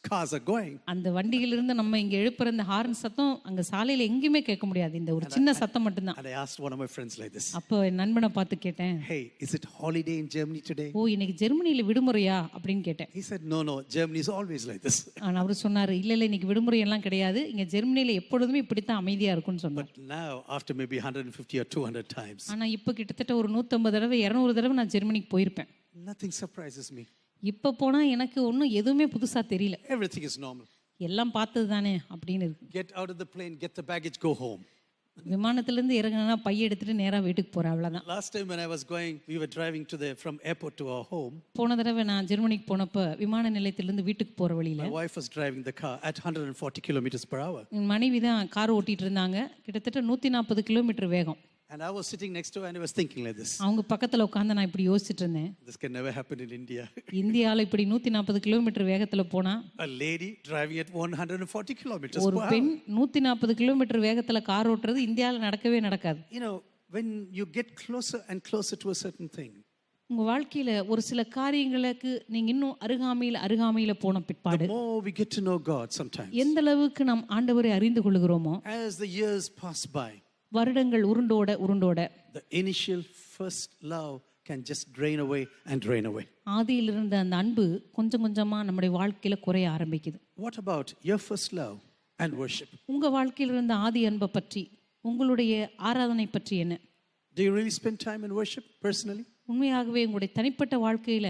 Cars are going. அந்த வண்டியிலிருந்து நம்ம இங்க எழுப்புற அந்த ஹார்ன் சத்தம் அங்க சாலையில எங்கேயுமே கேட்க முடியாது. இந்த ஒரு சின்ன சத்தம் மட்டும்தான். And I asked one of my friends like this. அப்போ என் நண்பனை பார்த்து கேட்டேன். Hey, is it holiday in Germany today? ஓ இன்னைக்கு ஜெர்மனியில விடுமுறையா அப்படின்னு கேட்டேன். He said, no, Germany is always like this. ஆனா அவர் சொன்னாரு இல்ல இன்னைக்கு விடுமுறை எல்லாம் கிடையாது, இங்க ஜெர்மனியில எப்பொழுதுமே இப்படித்தான் அமைதியா இருக்கும்னு சொன்னார். But now, after maybe 150 or 200 times, ஆனா இப்ப கிட்டத்தட்ட ஒரு 150 தடவை 200 தடவை நான் ஜெர்மனிக்கு போயிருப்பேன். nothing surprises me. இப்ப போனா எனக்கு ஒன்றும் எதுவுமே புதுசா தெரியல. Everything is normal. எல்லாம் பார்த்தது தானே அப்படின்னு இருக்கு. Get out of the plane, get the baggage, go home. விமானத்துல இருந்து இறங்கினா பைய எடுத்துட்டு நேரா வீட்டுக்கு போறேன், அவ்வளவுதான். Last time when I was going, we were driving from airport to our home. போன தடவை நான் ஜெர்மனிக்கு போனப்ப விமான நிலையத்திலிருந்து வீட்டுக்கு போற வழியில My wife was driving the car at 140 kilometers per hour. என் மனைவி தான் கார் ஓட்டிட்டு இருந்தாங்க. கிட்டத்தட்ட 140 கிலோமீட்டர் வேகம். And I was sitting next to her and I was thinking like this. அவங்க பக்கத்துல உட்கார்ந்து நான் இப்படி யோசிச்சுட்டு இருந்தேன். This can never happen in India. இந்தியால இப்படி 140 கிலோமீட்டர் வேகத்துல போனா A lady driving at 140 kilometers ஒரு per பெண் hour. 140 கிலோமீட்டர் வேகத்துல கார் ஓட்டுறது இந்தியால நடக்கவே நடக்காது. You know, when you get closer and closer to a certain thing, உங்க வாழ்க்கையில ஒரு சில காரியங்களுக்கு நீங்க இன்னும் அருகாமையில போன பிற்பாடு the more we get to know God sometimes. எந்த அளவுக்கு நாம் ஆண்டவரை அறிந்து கொள்கிறோமோ, As the years pass by, வருடங்கள் உருண்டோட the initial first love can just drain away. ஆதியில் இருந்த அந்த அன்பு கொஞ்சம் கொஞ்சமா நம்முடைய வாழ்க்கையில குறைய ஆரம்பிக்குது. What about your first love and worship? உங்க வாழ்க்கையில் இருந்த ஆதி அன்பை பற்றி, உங்களுடைய ஆராதனை பற்றி என்ன? Do you really spend time in worship personally? உண்மையாகவே உங்களுடைய தனிப்பட்ட வாழ்க்கையில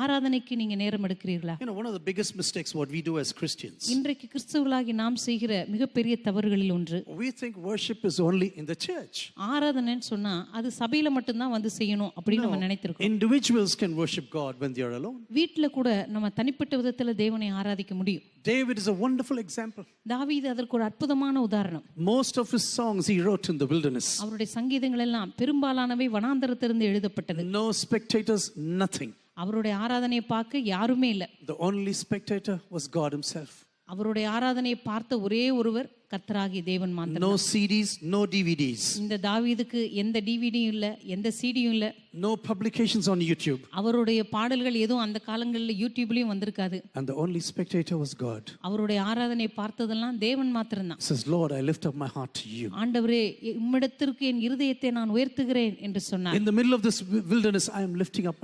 ஆராதனைக்கு நீங்க நேரம் எடுக்கிறீர்களா? You know, one of the biggest mistakes what we do as Christians, இன்றைக்கு கிறிஸ்தவர்களாகி நாம் செய்கிற மிகப்பெரிய தவறுகளில் ஒன்று, we think worship is only in the church. ஆராதனைன்னு சொன்னா அது சபையில மட்டும்தான் வந்து செய்யணும் அப்படின்னு நம்ம நினைத்திருக்கோம். Individuals can worship God when they are alone. வீட்டுல கூட நம்ம தனிப்பட்ட விதத்துல தேவனை ஆராதிக்க முடியும். David is a wonderful example. தாவீது அதற்கு ஒரு அற்புதமான உதாரணம். Most of his songs he wrote in the wilderness. அவருடைய சங்கீதங்கள் எல்லாம் பெரும்பாலானவை வனாந்தரத்திலிருந்து எழுதப்பட்டது. No spectators, nothing. அவருடைய ஆராதனையை பார்க்க யாருமே இல்ல. The only spectator was God himself. அவருடைய ஆராதனையை பார்த்த ஒரே ஒருவர் கர்த்தராகிய தேவன் மாத்திரம். No CDs, no DVDs. இந்த தாவீதுக்கு எந்த டிவிடியும் இல்ல, எந்த சிடியும் இல்ல. No publications on YouTube. அவருடைய பாடல்கள் எதுவும் அந்த காலங்களில் யூடியூப்லயும் வந்திருக்காது. And the only spectator was God. அவருடைய ஆராதனையை பார்த்ததெல்லாம் தேவன் மாத்திரம்தான். Says, Lord, I lift up my heart to you. ஆண்டவரே உம்மிடத்திற்கு என் இருதயத்தை நான் உயர்த்துகிறேன் என்று சொன்னார். In the middle of this wilderness, I am lifting up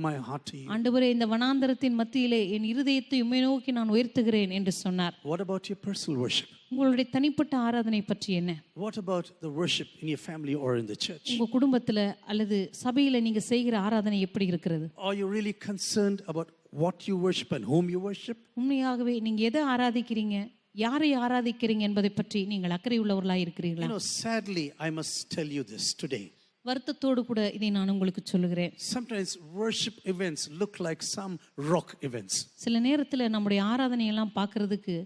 my heart to you. ஆண்டவரே இந்த வனாந்தரத்தின் மத்தியிலே என் இருதயத்தை உம்மை நோக்கி நான் உயர்த்துகிறேன் என்று சொன்னார். What about your personal worship? உங்களுடைய தனிப்பட்ட ஆராதனை பற்றி என்ன? What about the worship in your family or in the church? உங்க குடும்பத்துல அல்லது சபையில நீங்க செய்கிற ஆராதனை எப்படி இருக்கிறது? Are you really concerned about what you worship and whom you worship? உண்மையாகவே நீங்க எதை ஆராதிக்கிறீங்க, யாரை ஆராதிக்கிறீங்க என்பதை பற்றி நீங்கள் அக்கறை உள்ளவர்களாய் இருக்கிறீர்களா? Sadly, I must tell you this today. வருத்தத்தோடு கூட இதை நான் உங்களுக்கு சொல்லுகிறேன். Sometimes worship events look like some rock events. சில நேரத்துல நம்முடைய ஆராதனை எல்லாம் பார்க்கிறதுக்கு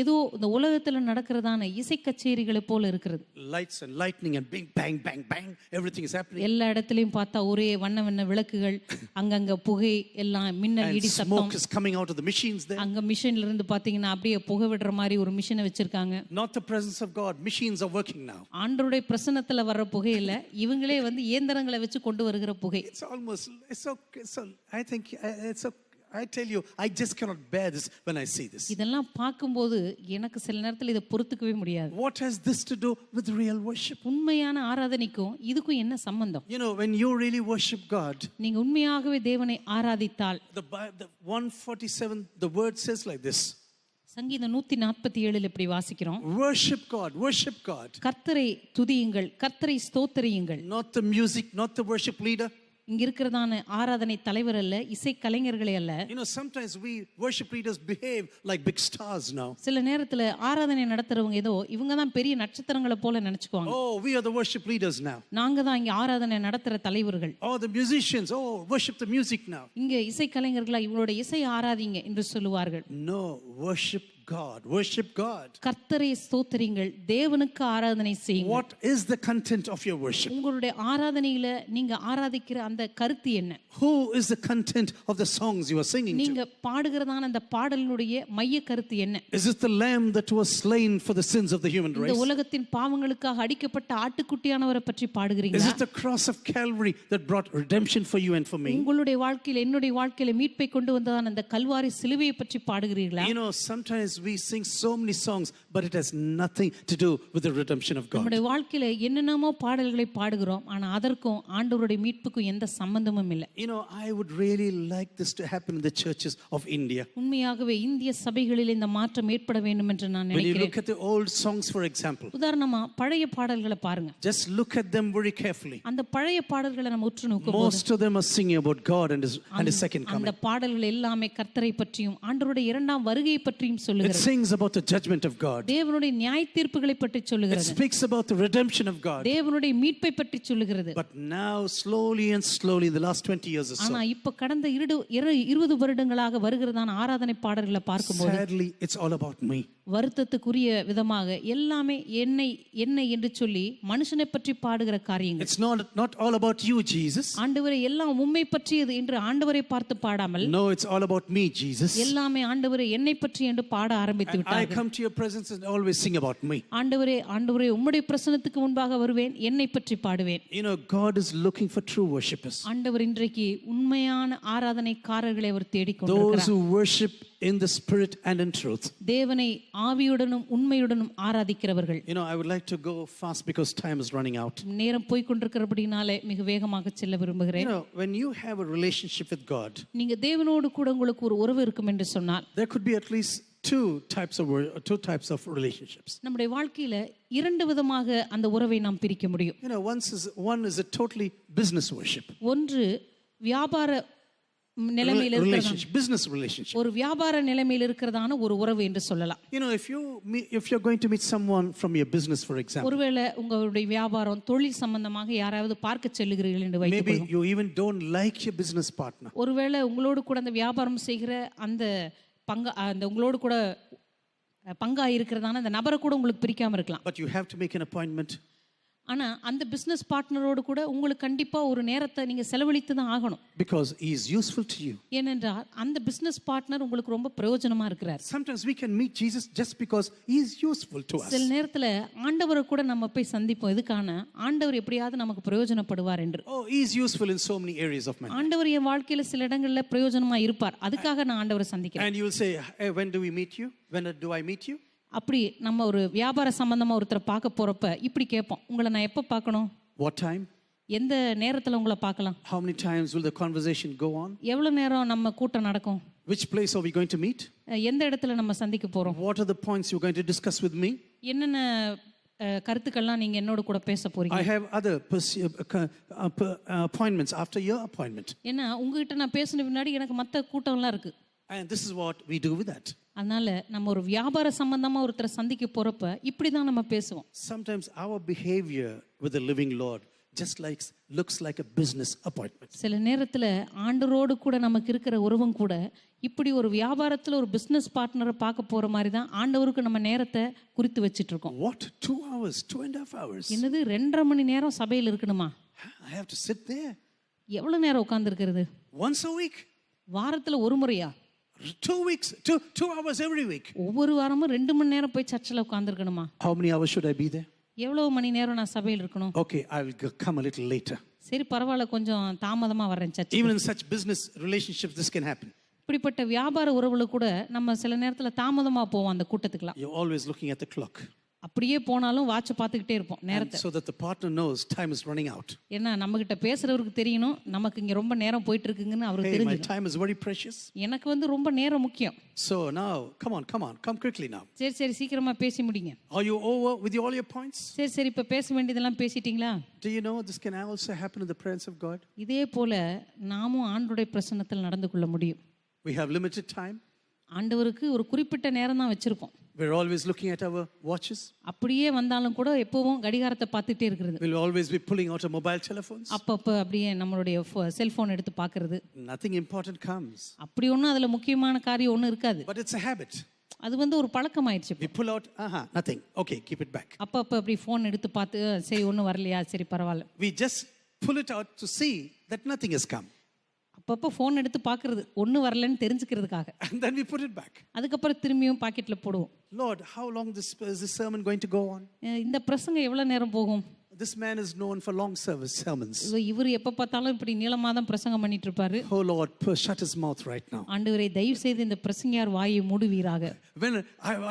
ஏதோ இந்த உலகத்துல நடக்கிறதான இசை கச்சேரிகளை போல இருக்கிறது. Lights and lightning and bing bang bang bang, everything is happening. எல்லா இடத்துலயும் பார்த்தா ஒரே வண்ண வண்ண விளக்குகள், அங்கங்க புகை, எல்லாம் மின்னல் இடி சத்தம். Smoke is coming out of the machines there. அங்க மிஷின்ல இருந்து பாத்தீங்கன்னா அப்படியே புகை விடுற மாதிரி ஒரு மிஷினை வச்சிருக்காங்க. Not the presence of God. Machines are working now. ஆண்டவருடைய பிரசன்னத்துல வர்ற புகை இல்ல, இவங்களே வந்து இயந்திரங்களை வச்சு கொண்டு வருகிற புகை. I tell you, I just cannot bear this when I see this. இதெல்லாம் பார்க்கும்போது எனக்கு சில நேரத்துல இதை பொறுத்துக்கவே முடியாது. What has this to do with real worship? உண்மையான ஆராதனைக்கும் இதுக்கும் என்ன சம்பந்தம்? When you really worship God, நீங்க உண்மையாகவே தேவனை ஆராதித்தால், the 147, the word says like this. சங்கீதம் 147 இப்படி வாசிக்கிறோம். Worship God, worship God. கர்த்தரை துதியுங்கள், கர்த்தரை ஸ்தோத்திரியுங்கள். Not the music, not the worship leader. இங்க இருக்கிறதான ஆராதனை தலைவர் அல்ல, இசை கலைஞர்களே அல்ல. Sometimes we worship leaders behave like big stars now. சில நேரத்துல ஆராதனை நடத்துறவங்க ஏதோ இவங்க தான் பெரிய நட்சத்திரங்களை போல நினைச்சுக்குவாங்க. Oh, we are the worship leaders now. நாங்க தான் இங்க ஆராதனை நடத்துற தலைவர்கள். Oh, the musicians, oh, worship the music now. இங்க இசை கலைஞர்களா இவங்களோட இசை ஆராதிங்க என்று சொல்லுவார்கள். No, worship God, worship God. கர்த்தரை ஸ்தோத்திரிங்கள், தேவனுக்கு ஆராதனை செய்யுங்கள். What is the content of your worship? உங்களுடைய ஆராதனையில நீங்க ஆராதிக்கிற அந்த கருத்து என்ன? Who is the content of the songs you are singing to? நீங்க பாடுகிறதான அந்த பாடலினுடைய மைய கருத்து என்ன? Is it the lamb that was slain for the sins of the human race? இந்த உலகத்தின் பாவங்களுக்காக அடிக்கப்பட்ட ஆட்டுக்குட்டியானவரை பற்றி பாடுகிறீங்களா? Is it the cross of Calvary that brought redemption for you and for me? உங்களுடைய வாழ்க்கையில என்னுடைய வாழ்க்கையில மீட்பை கொண்டு வந்ததான அந்த கல்வாரி சிலுவையை பற்றி பாடுகிறீர்களா? Sometimes we sing so many songs, but it has nothing to do with the redemption of God. நம்முடைய வாழ்க்கையில என்னென்னமோ பாடல்களை பாடுகிறோம், ஆனா அதற்கும் ஆண்டவருடைய மீட்புக்கும் எந்த சம்பந்தமும் இல்லை. I would really like this to happen in the churches of India. உண்மையாகவே இந்திய சபைகளில் இந்த மாற்றம் ஏற்பட வேண்டும் என்று நான் When you நினைக்கிறேன். look at the old songs, for example, உதாரணமா பழைய பாடல்களை பாருங்க. just look at them very carefully. அந்த பழைய பாடல்களை நம்ம உற்று நோக்கும்போது Most of them are singing about God and his second coming. அந்த பாடல்கள் எல்லாமே கர்த்தரை பற்றியும் ஆண்டவருடைய இரண்டாம் வருகையை பற்றியும் It சொல்லுகிறது. sings about the judgment of God. தேவனுடைய நியாய தீர்ப்புகளை பற்றி It சொல்லுகிறது. speaks about the redemption of God. தேவனுடைய மீட்பை பற்றி சொல்லுகிறது. But now, slowly and slowly, in the last 20 years or so, ஆனா இப்ப கடந்த 20 வருடங்களாக வருகிறதான ஆராதனை பாடல்களை பார்க்கும்போது sadly, it's all about me. வருத்தத்துக்குரிய விதமாக எல்லாமே என்னை என்னை என்று சொல்லி மனுஷனை பற்றி பாடுகிற காரியங்கள். It's not all about you, Jesus. ஆண்டவரே எல்லாம் உம்மை பற்றியது என்று ஆண்டவரை பார்த்து பாடாமல், No, it's all about me, Jesus. எல்லாமே ஆண்டவரே என்னை பற்றி என்று பாட ஆரம்பித்து I விட்டார்கள். come to your presence and always sing about me. ஆண்டவரே ஆண்டவரே உம்முடைய பிரசன்னத்துக்கு முன்பாக வருவேன், என்னை பற்றி பாடுவேன். God is looking for true worshippers. ஆண்டவர் இன்றைக்கு உண்மையான ஆராதனைக்காரர்களை அவர் Those தேடிக்கொண்டிருக்கிறார். who worship in the spirit and in truth. தேவனை ஆவியுடனும் உண்மையுடனும் ஆராதிக்கிறவர்கள். I would like to go fast because time is running out. நேரம் போய் கொண்டிருக்கிறபடினாலே மிக வேகமாக செல்ல விரும்புகிறேன். When you have a relationship with God, நீங்க தேவனோடு கூட உங்களுக்கு ஒரு உறவு இருக்கும் என்று சொன்னால், there could be at least two types of relationships. நம்முடைய வாழ்க்கையில இரண்டு விதமாக அந்த உறவை நாம் பிரிக்க முடியும். One is a totally business worship. ஒன்று வியாபார நிலைமையில் relationship, business relationship. ஒரு வியாபார நிலைமையில் இருக்கிறதான ஒரு உறவு என்று சொல்லலாம். If you're going to meet someone from your business, for example, ஒருவேளை உங்களுடைய வியாபாரம் தொழில் சம்பந்தமாக யாராவது பார்க்க செல்லுகிறீர்கள் என்று maybe வைத்துக்கொள்வோம். you even don't like your business partner. ஒருவேளை உங்களோடு கூட அந்த வியாபாரம் செய்கிற அந்த உங்களோடு கூட பங்கா இருக்கிறதான அந்த நபரை கூட உங்களுக்கு பிரிக்காம இருக்கலாம். But you have to make an appointment. ஆனா அந்த பிசினஸ் பார்ட்னரோடு கூட உங்களுக்கு கண்டிப்பா ஒரு நேரத்தை நீங்க செலவழித்து தான் ஆகணும். Because he is useful to you. ஏனென்றால் அந்த பிசினஸ் பார்ட்னர் உங்களுக்கு ரொம்ப பிரயோஜனமா இருக்கிறார். Sometimes we can meet Jesus just because he is useful to us. சில நேரத்துல ஆண்டவரை கூட நம்ம போய் சந்திப்போம். எதுக்கான ஆண்டவர் எப்படியாவது நமக்கு பிரயோஜனப்படுவார் என்று. Oh, he is useful in so many areas of my life. ஆண்டவர் என் வாழ்க்கையில சில இடங்கள்ல பிரயோஜனமா இருப்பார். அதுக்காக நான் ஆண்டவரை சந்திக்கிறேன். And you will say, hey, when do we meet you? When do I meet you? அப்படி நம்ம ஒரு வியாபார சம்பந்தமா ஒருத்தரை பார்க்க போறப்ப இப்படி கேட்போம், உங்களை நான் எப்ப பார்க்கணும்? What time? எந்த நேரத்துல உங்களை பார்க்கலாம்? How many times will the conversation go on? எவ்வளவு நேரம் நம்ம கூட்டம் நடக்கும்? Which place are we going to meet? எந்த இடத்துல நம்ம சந்திக்க போறோம்? What are the points you're going to discuss with me? என்னென்ன கருத்துக்கள்லாம் நீங்க என்னோட கூட பேச போறீங்க? I have other appointments after your appointment. ஏன்னா உங்ககிட்ட நான் பேசின பின்னாடி எனக்கு மற்ற கூட்டம்லாம் இருக்கு. And this is what we do with that. அதனால நம்ம ஒரு வியாபார சம்பந்தமா ஒருத்தரை சந்திக்க போறப்ப இப்படிதான் நம்ம பேசுவோம். Sometimes our behavior with the living Lord just looks like a business appointment. சில நேரத்துல ஆண்டவரோடு கூட நமக்கு இருக்கிற உறவும் கூட இப்படி ஒரு வியாபாரத்துல ஒரு பிசினஸ் பார்ட்னரை பார்க்க போற மாதிரி தான் ஆண்டவருக்கு நம்ம நேரத்தை குறித்து வச்சிட்டு இருக்கோம். What? 2 hours, 2.5 hours? என்னது 2.5 மணி நேரம் சபையில் இருக்கணுமா? I have to sit there. எவ்வளவு நேரம் உட்கார்ந்து இருக்கிறது? Once a week? வாரத்துல ஒரு முறையா? 2 weeks, 2 hours every week. ஒவ்வொரு வாரமும் 2 மணி நேரம் போய் சர்ச்சில் உட்கார்ந்து இருக்கணுமா? How many hours should I be there? எவ்வளவு மணி நேரம் நான் சபையில் இருக்கணும்? Okay, I will come a little later. சரி பரவாயில்ல, கொஞ்சம் தாமதமா வரேன் search. Even in such business relationships, this can happen. இப்படிப்பட்ட வியாபார உறவுல கூட நம்ம சில நேரத்துல தாமதமா போவோம் அந்த கூட்டத்துக்குலாம். You're always looking at the clock. அப்படியே போனாலும் வாட்ச் பார்த்துக்கிட்டே இருப்போம் நேரத்தை. So that the partner knows time is running out. ஏன்னா நம்ம கிட்ட பேசுறவருக்கு தெரியணும் நமக்கு இங்க ரொம்ப நேரம் போயிட்டு இருக்குங்கன்னு அவருக்கு Hey, my தெரியும். time is very precious. எனக்கு வந்து ரொம்ப நேரம் முக்கியம். So now, come on, come quickly now. சரி சீக்கிரமா பேசி முடிங்க. Are you over with all your points? சரி இப்ப பேச வேண்டியதெல்லாம் பேசிட்டீங்களா? Do you know this can also happen in the presence of God? இதே போல நாமும் ஆண்டவருடைய பிரசன்னத்தில் நடந்து கொள்ள முடியும். We have limited time. ஆண்டவருக்கு ஒரு குறிப்பிட்ட நேரம் தான் வச்சிருப்போம். We're always looking at our watches. அப்படியே வந்தாலும் கூட எப்பவும் கடிகாரத்தை பார்த்துட்டே இருக்கிறது. We'll always be pulling out our mobile telephones. அப்பப்ப அப்படியே நம்மளுடைய செல்போன் எடுத்து பார்க்கிறது. Nothing important comes. அப்படி ஒன்றும் அதுல முக்கியமான காரியம் ஒன்றும் இருக்காது. But it's a habit. அது வந்து ஒரு பழக்கமாயிடுச்சு. We pull out, nothing. Okay, keep it back. அப்பப்ப அப்படி ஃபோன் எடுத்து பார்த்து சரி ஒன்றும் வரலையா, சரி பரவாயில்ல. We just pull it out to see that nothing has come. அப்பப்போ ஃபோன் எடுத்து பார்க்கறது ஒன்றும் வரலன்னு தெரிஞ்சுக்கிறதுக்காக. And then we put it back. அதுக்கப்புறம் திரும்பியும் பாக்கெட்ல போடுவோம். Lord, how long is this sermon going to go on? இந்த பிரசங்கம் எவ்வளவு நேரம் போகும்? This man is known for long service sermons. இவர் எப்ப பார்த்தாலும் இப்படி நீளமா தான் பிரசங்கம் பண்ணிட்டு இருப்பாரு. Oh Lord, shut his mouth right now. ஆண்டவரே தயவு செய்து இந்த பிரசங்கியார் வாயை மூடுவீராக. When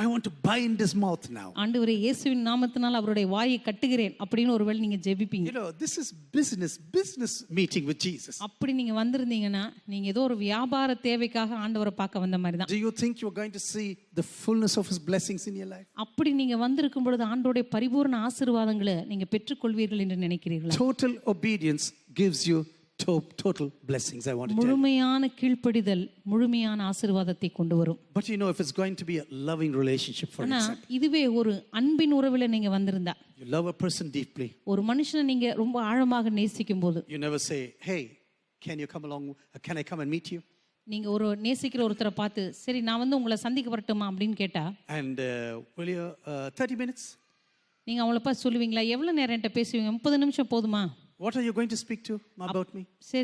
I want to bind his mouth now. ஆண்டவரே இயேசுவின் நாமத்தினால் அவருடைய வாயை கட்டுகிறேன் அப்படின்னு ஒருவேளை நீங்க ஜெபிப்பீங்க. You know, this is business meeting with Jesus. அப்படி நீங்க வந்திருந்தீங்கன்னா நீங்க ஏதோ ஒரு வியாபார தேவைக்காக ஆண்டவரை பார்க்க வந்த மாதிரி தான். Do you think you're going to see the fullness of his blessings in your life? அப்படி நீங்க வந்திருக்கும் பொழுது ஆண்டவருடைய பரிபூர்ண ஆசீர்வாதங்களை நீங்க பெற்றுக்கொள்வீர்கள் என்று நினைக்கிறீர்களா? Total obedience gives you total blessings, I want to tell you. முழுமையான கீழ்ப்படிதல் முழுமையான ஆசீர்வாதத்தை கொண்டு வரும். But you know, if it's going to be a loving relationship, for ஆனா example, இதுவே ஒரு அன்பின் உறவுல நீங்க வந்திருந்தா, you love a person deeply, ஒரு மனுஷனை நீங்க ரொம்ப ஆழமாக நேசிக்கும் போது you never say, hey, can you come along, can I come and meet you? நீங்க ஒரு நேசிக்கிற ஒருத்தரை பார்த்து சரி நான் வந்து உங்களை சந்திக்க வரட்டுமா அப்படின்னு கேட்டா, And will you 30 minutes? நீங்க அவங்கள பார்த்து சொல்லுவீங்களா எவ்வளவு நேரம் என்கிட்ட பேசுவீங்க? 30 நிமிஷம் போதுமா? What are you going to speak to about me?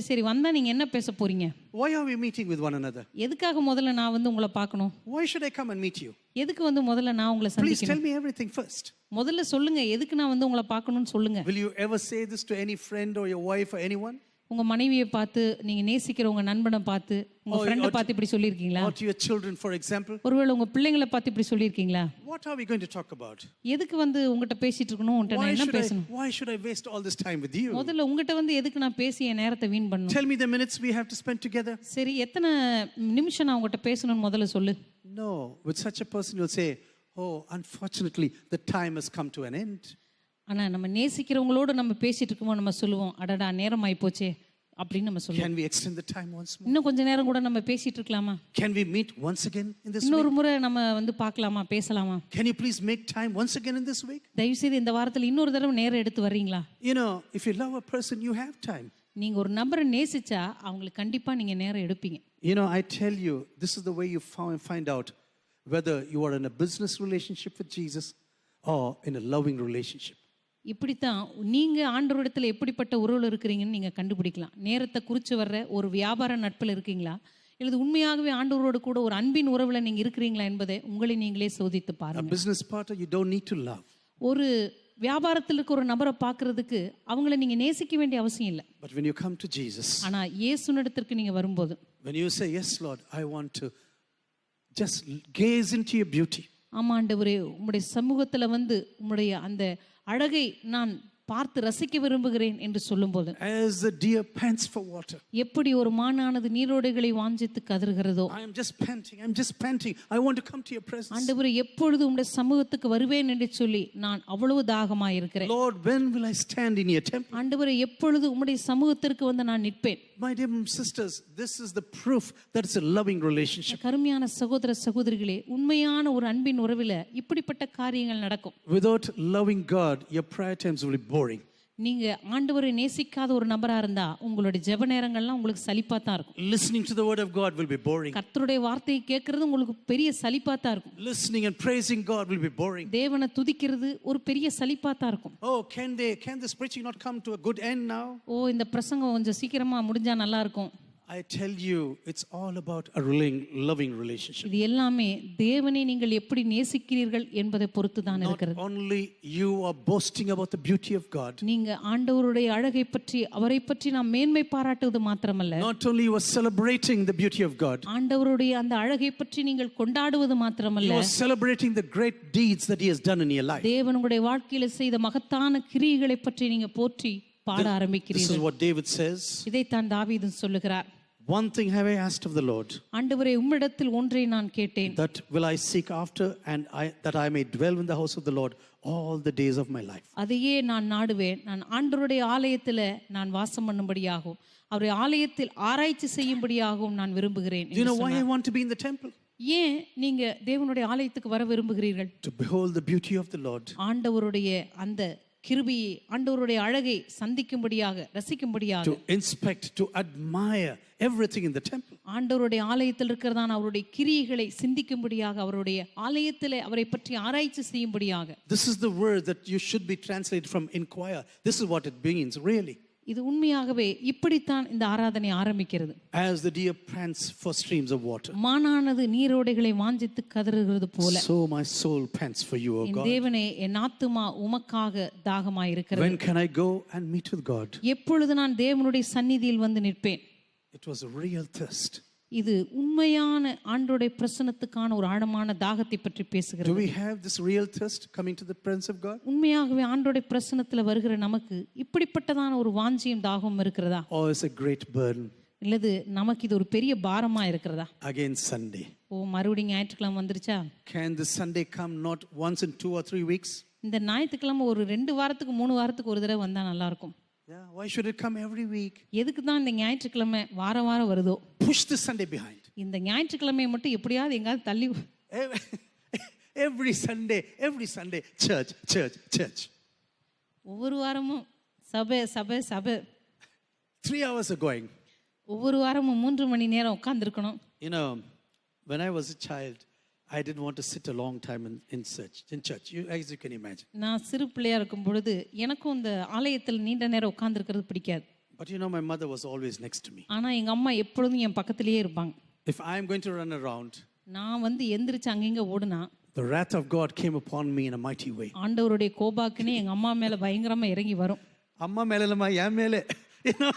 சரி வந்தா நீங்க என்ன பேச போறீங்க? Why are we meeting with one another? எதுக்காக முதல்ல நான் வந்து உங்களை பார்க்கணும்? Why should I come and meet you? எதுக்கு வந்து முதல்ல நான் உங்களை Please tell சந்திக்கணும்? me everything first. முதல்ல சொல்லுங்க எதுக்கு நான் வந்து உங்களை பார்க்கணும்னு சொல்லுங்க. Will you ever say this to any friend or your wife or anyone? உங்க மனைவியை பார்த்து, நீங்க நேசிக்கிற உங்க நண்பனை பார்த்து, உங்க ஃப்ரெண்டை பார்த்து இப்படி சொல்லியிருக்கீங்களா? Or to your children, for example? ஒருவேளை உங்க பிள்ளைங்களை பார்த்து இப்படி சொல்லியிருக்கீங்களா? What are we going to talk about? எதுக்கு வந்து உங்ககிட்ட பேசிட்டு இருக்கணும்? உன்கிட்ட நான் என்ன பேசணும்? Why should I waste all this time with you? முதல்ல உங்ககிட்ட வந்து எதுக்கு நான் பேசி என் நேரத்தை வீண் பண்ணணும்? Tell me the minutes we have to spend together. சரி எத்தனை நிமிஷம் நான் உங்ககிட்ட பேசணும்னு முதல்ல சொல்லு. No, with such a person you'll say, oh, unfortunately the time has come to an end. ஆனா நம்ம நேசிக்கிறவங்களோட நம்ம பேசிட்டு இருக்கும்போது நம்ம சொல்லுவோம், அடடா நேரம் ஆயி போச்சே அப்படின்னு நம்ம சொல்லுவோம். Can we extend the time once more? இன்னும் கொஞ்ச நேரம் கூட நம்ம பேசிட்டு இருக்கலாமா? Can we meet once again in this week? இன்னொரு முறை நம்ம வந்து பார்க்கலாமா, பேசலாமா? Can you please make time once again in this week? தயவு செய்து இந்த வாரத்துல இன்னொரு தடவை நேரம் எடுத்து வர்றீங்களா? You know, if you love a person, you have time. நீங்க ஒரு நபரை நேசிச்சா அவங்களுக்கு கண்டிப்பா நீங்க நேரம் எடுப்பீங்க. You know, I tell you, this is the way you find out whether you are in a business relationship with Jesus or in a loving relationship. இப்படித்தான் நீங்க ஆண்டவரிடத்துல எப்படிப்பட்ட உறவுல இருக்கிறீங்கன்னு நீங்க கண்டுபிடிக்கலாம். நேரத்தை குறிச்சு வர்ற ஒரு வியாபார நட்புல இருக்கீங்களா, இல்லது உண்மையாகவே ஆண்டவரோடு கூட ஒரு அன்பின் உறவுல நீங்க இருக்கிறீங்களா என்பதை உங்களை நீங்களே சோதித்து A பாருங்க. business partner you don't need to love. ஒரு வியாபாரத்தில் இருக்க ஒரு நபரை பார்க்கிறதுக்கு அவங்கள நீங்க நேசிக்க வேண்டிய அவசியம் இல்லை. But when you come to Jesus, ஆனா இயேசுனிடத்திற்கு நீங்க வரும்போது, when you say, yes Lord, I want to just gaze into your beauty. ஆமா ஆண்டவரே உம்முடைய சமூகத்துல வந்து உம்முடைய அந்த அழகை நான் பார்த்து ரசிக்க விரும்புகிறேன் என்று சொல்லும்போது, as the deer pants for water. எப்படி ஒரு மானானது நீரோடைகளை வாஞ்சித்து கதறுகிறதோ, I'm just panting. I want to come to your presence. ஆண்டவரே எப்பொழுது உம்முடைய சமூகத்துக்கு வருவேன் என்று சொல்லி நான் அவ்வளவு தாகமாய் இருக்கிறேன். Lord, when will I stand in your temple? ஆண்டவரே எப்பொழுது உம்முடைய சமூகத்திற்கு வந்து நான் நிற்பேன். My dear sisters, this is the proof that it's a loving relationship. கருமையான சகோதர சகோதரிகளே, உண்மையான ஒரு அன்பின் உறவில இப்படிப்பட்ட காரியங்கள் நடக்கும். Without loving God, your prayer times will be boring. நீங்க ஆண்டவரை நேசிக்காத ஒரு நபரா இருந்தா உங்களுடைய ஜெப நேரங்கள்லாம் உங்களுக்கு சலிப்பா தான் இருக்கும். Listening to the word of God will be boring. கர்த்தருடைய வார்த்தையை கேட்கறது உங்களுக்கு பெரிய சலிப்பா தான் இருக்கும். Listening and praising God will be boring. தேவனை துதிக்கிறது ஒரு பெரிய சலிப்பா தான் இருக்கும். Oh, can this preaching not come to a good end now? இந்த பிரசங்கம் கொஞ்சம் சீக்கிரமா முடிஞ்சா நல்லா இருக்கும். I tell you, it's all about a loving relationship. இது எல்லாமே தேவனை நீங்கள் எப்படி நேசிக்கிறீர்கள் என்பதை பொறுத்து தான் இருக்கிறது. Not only you are boasting about the beauty of God. நீங்க ஆண்டவருடைய அழகை பற்றி அவரை பற்றி நாம் மேன்மை பாராட்டுவது மாத்திரமல்ல, Not only you are celebrating the beauty of God. ஆண்டவருடைய அந்த அழகை பற்றி நீங்கள் கொண்டாடுவது மாத்திரமல்ல, You are celebrating the great deeds that he has done in your life. தேவன் உங்களுடைய வாழ்க்கையில செய்த மகத்தான கிரியைகளை பற்றி நீங்க போற்றி பாட This is ஆரம்பிக்கிறீர்கள். what David says. இதைத்தான் தாவீது சொல்லுகிறார். One thing have I asked of the Lord, ஆண்டவரே உம்மிடத்தில் ஒன்றை நான் கேட்டேன், that will I seek after, and that I may dwell in the house of the Lord all the days of my life. அதையே நான் நாடுவேன். நான் ஆண்டவருடைய ஆலயத்தில் நான் வாசம் பண்ணும்படியாகவும் அவருடைய ஆலயத்தில் ஆராய்ச்சி செய்யும்படியாகவும் நான் விரும்புகிறேன். Do you know why I want to be in the temple? ஏன் நீங்க தேவனுடைய ஆலயத்துக்கு வர விரும்புகிறீர்கள்? To behold the beauty of the Lord. ஆண்டவருடைய அந்த கிருபையை, ஆண்டவருடைய அழகை சந்திக்கும்படியாக, ரசிக்கும்படியாக, To inspect, to admire everything in the temple. ஆண்டவருடைய ஆலயத்தில் இருக்கிறதான அவருடைய கிரியைகளை சிந்திக்கும்படியாக, அவருடைய ஆலயத்தில் அவரை பற்றி ஆராய்ச்சி செய்யும்படியாக. This is the word that you should be translated from inquire. This is what it means, really. இது உண்மையாகவே இப்படித்தான் இந்த ஆராதனை ஆரம்பிக்கிறது. As the deer pants for streams of water, மானானது நீரோடைகளை வாஞ்சித்து கதறுகிறது போல, so my soul pants for you, O N God. தேவனே என் ஆத்துமா உமக்காக தாகமாய் இருக்கிறது. When can I go and meet with God? எப்பொழுது நான் தேவனுடைய சந்நிதியில் வந்து நிற்பேன்? It was a real thirst. இது உண்மையான ஆண்டவருடைய பிரசன்னத்துக்கான ஒரு ஆழமான தாகத்தை பற்றி Do பேசுகிறது. we have this real thirst coming to the presence of God? உண்மையாகவே ஆண்டவருடைய பிரசன்னத்துல வருகிற நமக்கு இப்படிப்பட்டதான ஒரு வாஞ்சியும் தாகமும் இருக்கிறதா? Or is a great burden? இல்லது நமக்கு இது ஒரு பெரிய பாரமா இருக்கிறதா? Again Sunday. மறுபடியும் ஞாயிற்றுக்கிழமை வந்துருச்சா? Can this Sunday come not once in 2 or 3 weeks? இந்த ஞாயிற்றுக்கிழமை ஒரு 2 வாரத்துக்கு 3 வாரத்துக்கு ஒரு தடவை வந்தா நல்லா இருக்கும். Yeah, why should it come every week? எதுக்கு தான் இந்த ஞாயிற்றுக்கிழமை வாரம் வாரம் வருதோ? Push this Sunday behind. இந்த ஞாயிற்றுக்கிழமையை மட்டும் எப்படியாவது எங்காவது தள்ளி. Every Sunday, church. ஒவ்வொரு வாரமும் சபை 3 hours are going. ஒவ்வொரு வாரமும் 3 மணி நேரம் உட்கார்ந்திருக்கணும். You know, when I was a child, I didn't want to sit a long time in church. As you can imagine. நான் சிறு பிள்ளையா இருக்கும் பொழுது எனக்கும் இந்த ஆலயத்தில் நீண்ட நேரம் உட்கார்ந்திருக்கிறது பிடிக்காது. But you know, my mother was always next to me. ஆனா எங்க அம்மா எப்பொழுதும் என் பக்கத்திலேயே இருப்பாங்க. If I am going to run around, நான் வந்து எந்திரிச்சு அங்கங்க ஓடுனா, the wrath of God came upon me in a mighty way. ஆண்டவருடைய கோபாக்கினே எங்க அம்மா மேல பயங்கரமா இறங்கி வரும். அம்மா மேலமா என் மேலே, you know,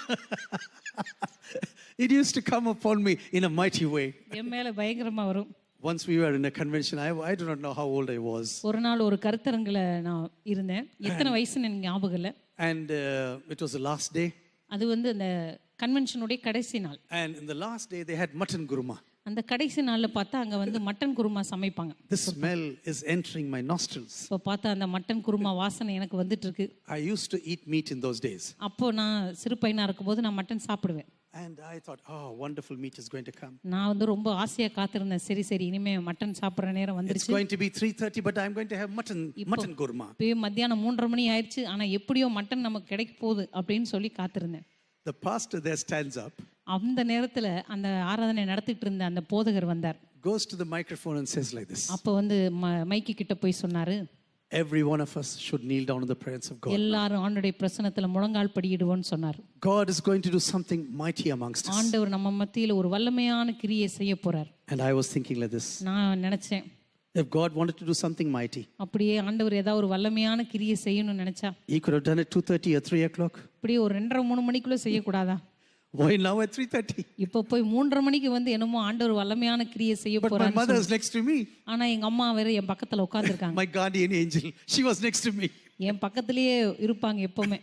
it used to come upon me in a mighty way. என் மேல பயங்கரமா வரும். Once we were in a convention, I do not know how old I was. ஒரு நாள் ஒரு கருத்தரங்குல நான் இருந்தேன். எத்தனை வயசுன்னு எனக்கு ஞாபகம் இல்லை. And it was the last day. அது வந்து அந்த கன்வென்ஷனுடைய கடைசி நாள். And in the last day they had mutton kurma. அந்த கடைசி நாள்ல பார்த்தா அங்க வந்து மட்டன் குருமா சமைப்பாங்க. The smell is entering my nostrils. இப்போ பார்த்தா அந்த மட்டன் குருமா வாசனை எனக்கு வந்துட்டு இருக்கு. I used to eat meat in those days. அப்போ நான் சிறு பையனா இருக்கும்போது நான் மட்டன் சாப்பிடுவேன். And I thought, oh, wonderful meat is going to come. நான் வந்து ரொம்ப ஆசையா காத்திருந்தேன். சரி இனிமே மட்டன் சாப்பிடுற நேரம் It's வந்துருச்சு. going to be 3:30, but I'm going to have mutton kurma. இப்போ மத்தியானம் 3:30 மணி ஆயிடுச்சு. ஆனா எப்படியோ மட்டன் நமக்கு கிடைக்க போகுது அப்படின்னு சொல்லி காத்திருந்தேன். The pastor there stands up, அந்த நேரத்துல அந்த ஆராதனை நடத்திட்டு இருந்த அந்த போதகர் வந்தார். goes to the microphone and says like this. அப்போ வந்து மைக்கு கிட்ட போய் சொன்னாரு, Every one of us should kneel down in the presence of God. எல்லாரும் ஆண்டவருடைய பிரசன்னத்துல முழங்கால் படியிடுவோன்னு சொன்னார். God is going to do something mighty amongst us. ஆண்டவர் நம்ம மத்தியில ஒரு வல்லமையான கிரியை செய்ய போறார். And I was thinking like this. நான் நினைச்சேன், If God wanted to do something mighty, அப்படியே ஆண்டவர் ஏதாவது ஒரு வல்லமையான கிரியை செய்யணும்னு நினைச்சா He could have done it 2:30 or 3 o'clock. அப்படியே ஒரு 2:30-3 மணிக்குள்ள செய்யக்கூடாதா? Why now at 3:30? இப்போ போய் 3:30 மணிக்கு வந்து என்னமோ ஆண்டவர் வல்லமையான கிரியை செய்ய But my போறாரு. mother is next to me. ஆனா எங்க அம்மா வேற என் பக்கத்துல உட்கார்ந்திருக்காங்க. My guardian angel, she was next to me. என் பக்கத்திலேயே இருப்பாங்க எப்பவுமே.